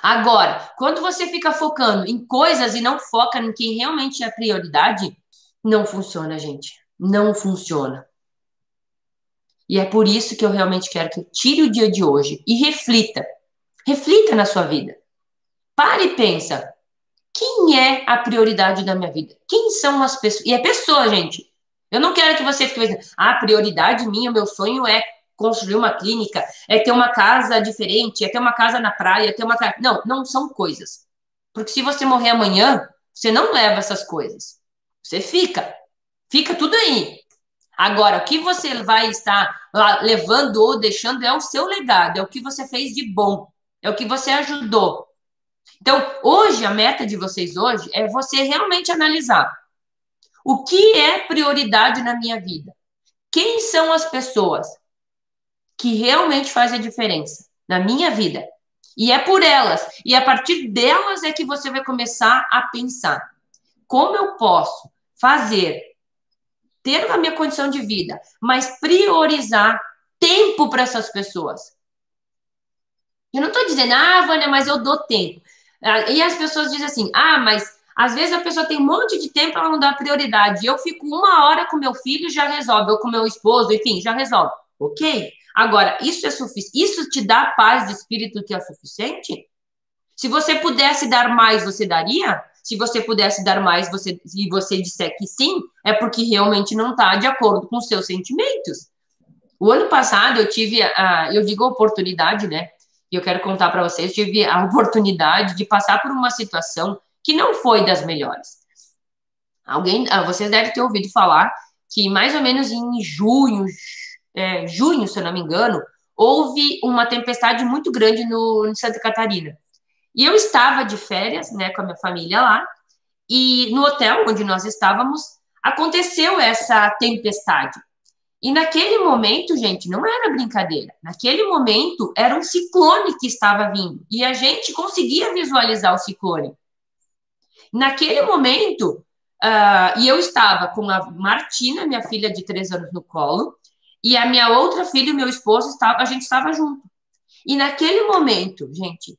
Agora, quando você fica focando em coisas e não foca em quem realmente é prioridade, não funciona, gente. Não funciona. E é por isso que eu realmente quero que eu tire o dia de hoje e reflita. Reflita na sua vida. Pare e pensa. Quem é a prioridade da minha vida? Quem são as pessoas? E é pessoa, gente. Eu não quero que você fique pensando, a prioridade minha, o meu sonho é construir uma clínica, é ter uma casa diferente, é ter uma casa na praia, é ter uma casa... Não, não são coisas. Porque se você morrer amanhã, você não leva essas coisas. Você fica. Fica tudo aí. Agora, o que você vai estar lá levando ou deixando é o seu legado, é o que você fez de bom, é o que você ajudou. Então, hoje, a meta de vocês hoje é você realmente analisar o que é prioridade na minha vida. Quem são as pessoas que realmente fazem a diferença na minha vida? E é por elas. E a partir delas é que você vai começar a pensar como eu posso fazer, ter a minha condição de vida, mas priorizar tempo para essas pessoas. Eu não estou dizendo, Vânia, mas eu dou tempo. E as pessoas dizem assim, mas às vezes a pessoa tem um monte de tempo, ela não dá prioridade. Eu fico 1 hora com meu filho e já resolve, ou com meu esposo, enfim, já resolve. Ok? Agora, isso é suficiente? Isso te dá paz de espírito que é suficiente? Se você pudesse dar mais, você daria? Se você pudesse dar mais e você disser que sim, é porque realmente não está de acordo com os seus sentimentos. O ano passado eu tive, eu digo oportunidade, né? E eu quero contar para vocês, eu tive a oportunidade de passar por uma situação que não foi das melhores. Vocês devem ter ouvido falar que mais ou menos em junho, se eu não me engano, houve uma tempestade muito grande em Santa Catarina. E eu estava de férias, né, com a minha família lá, e no hotel onde nós estávamos, aconteceu essa tempestade. E naquele momento, gente, não era brincadeira. Naquele momento, era um ciclone que estava vindo. E a gente conseguia visualizar o ciclone. Naquele momento, e eu estava com a Martina, minha filha de 3 anos, no colo, e a minha outra filha e o meu esposo, a gente estava junto. E naquele momento, gente,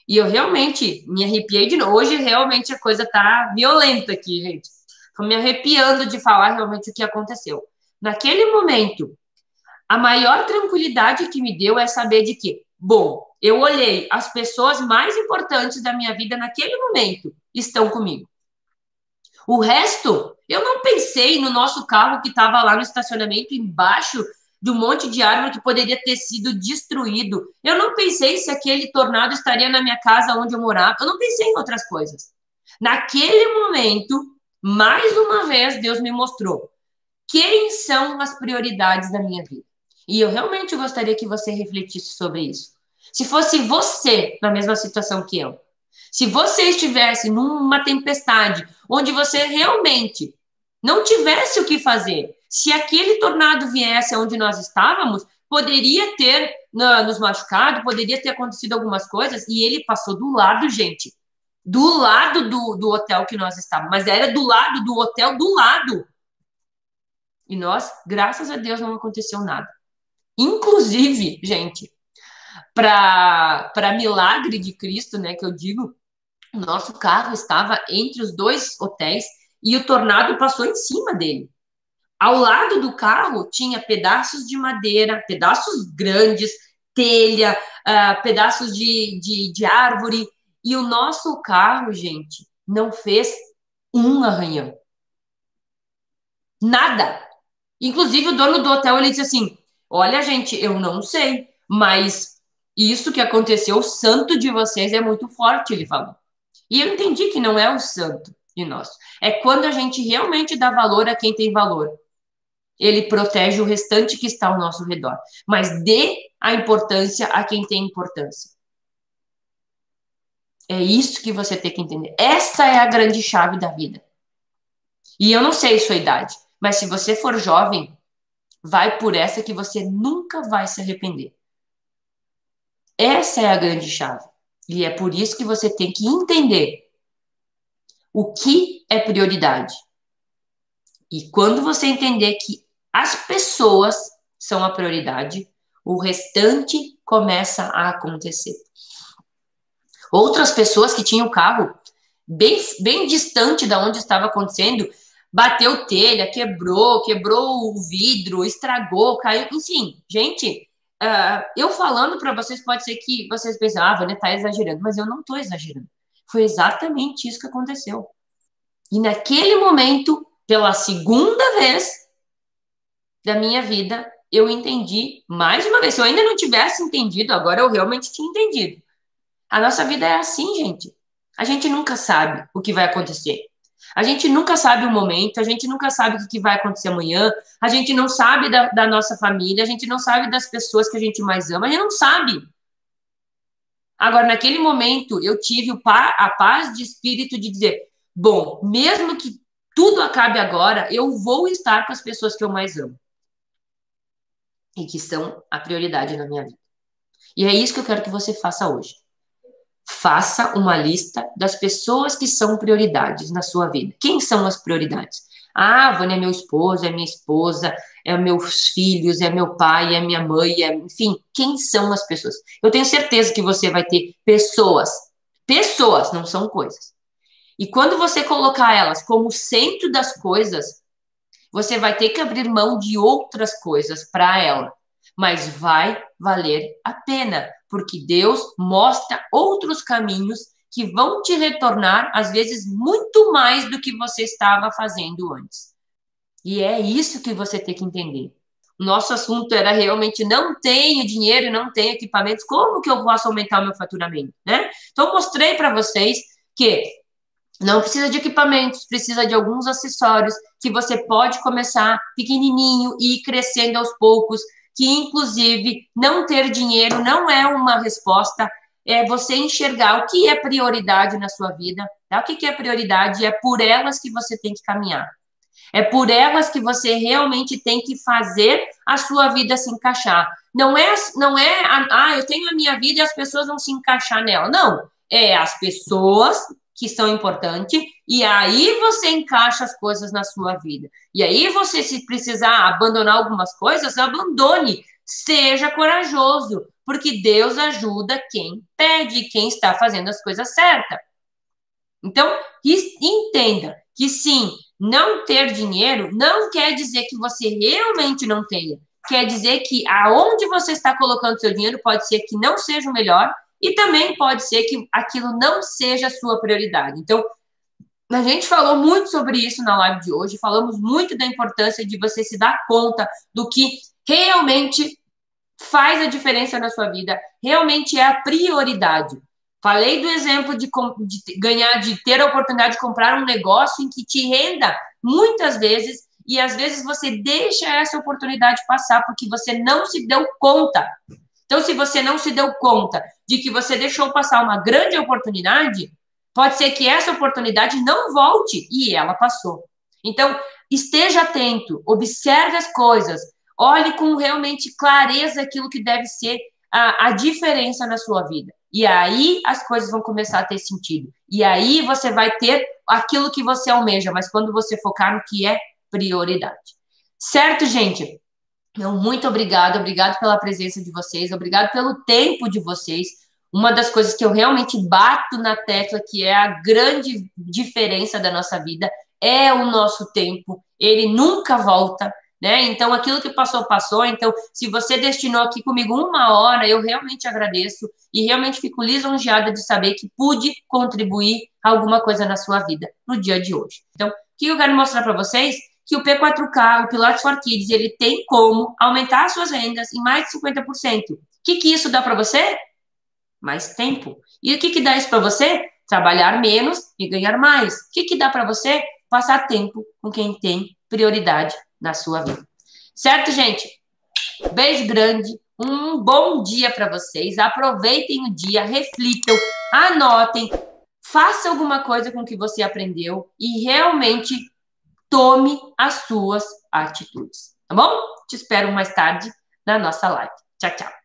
e eu realmente me arrepiei de novo. Hoje, realmente, a coisa tá violenta aqui, gente. Tô me arrepiando de falar realmente o que aconteceu. Naquele momento, a maior tranquilidade que me deu é saber de que, bom, eu olhei, as pessoas mais importantes da minha vida naquele momento estão comigo. O resto, eu não pensei no nosso carro que estava lá no estacionamento embaixo de um monte de árvore que poderia ter sido destruído. Eu não pensei se aquele tornado estaria na minha casa onde eu morava. Eu não pensei em outras coisas. Naquele momento, mais uma vez, Deus me mostrou quem são as prioridades da minha vida. E eu realmente gostaria que você refletisse sobre isso. Se fosse você na mesma situação que eu, se você estivesse numa tempestade onde você realmente não tivesse o que fazer, se aquele tornado viesse onde nós estávamos, poderia ter nos machucado, poderia ter acontecido algumas coisas, e ele passou do lado, gente, do lado do hotel que nós estávamos, mas era do lado do hotel, do lado. E nós, graças a Deus, não aconteceu nada. Inclusive, gente, para milagre de Cristo, né, que eu digo, o nosso carro estava entre os 2 hotéis e o tornado passou em cima dele. Ao lado do carro tinha pedaços de madeira, pedaços grandes, telha, pedaços de árvore. E o nosso carro, gente, não fez um arranhão. Nada. Inclusive, o dono do hotel, ele disse assim, olha, gente, eu não sei, mas isso que aconteceu, o santo de vocês é muito forte, ele falou. E eu entendi que não é o santo de nós. É quando a gente realmente dá valor a quem tem valor. Ele protege o restante que está ao nosso redor. Mas dê a importância a quem tem importância. É isso que você tem que entender. Essa é a grande chave da vida. E eu não sei sua idade, mas se você for jovem, vai por essa que você nunca vai se arrepender. Essa é a grande chave. E é por isso que você tem que entender o que é prioridade. E quando você entender que as pessoas são a prioridade, o restante começa a acontecer. Outras pessoas que tinham o carro bem distante de onde estava acontecendo, bateu telha, quebrou o vidro, estragou, caiu, enfim, gente, eu falando para vocês, pode ser que vocês pensem, ah, a Vânia tá exagerando, mas eu não tô exagerando. Foi exatamente isso que aconteceu. E naquele momento, pela segunda vez da minha vida, eu entendi mais uma vez. Se eu ainda não tivesse entendido, agora eu realmente tinha entendido. A nossa vida é assim, gente. A gente nunca sabe o que vai acontecer. A gente nunca sabe o momento, a gente nunca sabe o que vai acontecer amanhã, a gente não sabe da nossa família, a gente não sabe das pessoas que a gente mais ama, a gente não sabe. Agora, naquele momento, eu tive a paz de espírito de dizer, bom, mesmo que tudo acabe agora, eu vou estar com as pessoas que eu mais amo. E que são a prioridade na minha vida. E é isso que eu quero que você faça hoje. Faça uma lista das pessoas que são prioridades na sua vida. Quem são as prioridades? Ah, Vânia é meu esposo, é minha esposa, é meus filhos, é meu pai, é minha mãe, enfim, quem são as pessoas? Eu tenho certeza que você vai ter pessoas. Pessoas, não são coisas. E quando você colocar elas como centro das coisas, você vai ter que abrir mão de outras coisas para ela. Mas vai valer a pena, porque Deus mostra outros caminhos que vão te retornar, às vezes, muito mais do que você estava fazendo antes. E é isso que você tem que entender. O nosso assunto era realmente não tenho dinheiro, não tenho equipamentos, como que eu posso aumentar o meu faturamento, né? Então, eu mostrei para vocês que não precisa de equipamentos, precisa de alguns acessórios que você pode começar pequenininho e ir crescendo aos poucos, que inclusive não ter dinheiro não é uma resposta, é você enxergar o que é prioridade na sua vida, tá? O que é prioridade? É por elas que você tem que caminhar. É por elas que você realmente tem que fazer a sua vida se encaixar. Eu tenho a minha vida e as pessoas vão se encaixar nela. Não, é as pessoas que são importantes, e aí você encaixa as coisas na sua vida. E aí você, se precisar abandonar algumas coisas, abandone. Seja corajoso, porque Deus ajuda quem pede, quem está fazendo as coisas certas. Então, entenda que sim, não ter dinheiro não quer dizer que você realmente não tenha. Quer dizer que aonde você está colocando seu dinheiro pode ser que não seja o melhor, e também pode ser que aquilo não seja a sua prioridade. Então, a gente falou muito sobre isso na live de hoje, falamos muito da importância de você se dar conta do que realmente faz a diferença na sua vida, realmente é a prioridade. Falei do exemplo de ganhar, de ter a oportunidade de comprar um negócio em que te renda muitas vezes, e às vezes você deixa essa oportunidade passar porque você não se deu conta. Então, se você não se deu conta de que você deixou passar uma grande oportunidade, pode ser que essa oportunidade não volte e ela passou. Então, esteja atento, observe as coisas, olhe com realmente clareza aquilo que deve ser a diferença na sua vida. E aí as coisas vão começar a ter sentido. E aí você vai ter aquilo que você almeja, mas quando você focar no que é prioridade. Certo, gente? Então, muito obrigado pela presença de vocês, obrigado pelo tempo de vocês. Uma das coisas que eu realmente bato na tecla, que é a grande diferença da nossa vida, é o nosso tempo. Ele nunca volta, né? Então, aquilo que passou, passou. Então, se você destinou aqui comigo 1 hora, eu realmente agradeço e realmente fico lisonjeada de saber que pude contribuir alguma coisa na sua vida no dia de hoje. Então, o que eu quero mostrar para vocês? Que o P4K, o Pilates for Kids, ele tem como aumentar as suas rendas em mais de 50%. O que isso dá para você? Mais tempo. E o que dá isso para você? Trabalhar menos e ganhar mais. O que dá para você? Passar tempo com quem tem prioridade na sua vida. Certo, gente? Beijo grande. Um bom dia para vocês. Aproveitem o dia, reflitam, anotem, faça alguma coisa com o que você aprendeu e realmente tome as suas atitudes. Tá bom? Te espero mais tarde na nossa live. Tchau, tchau.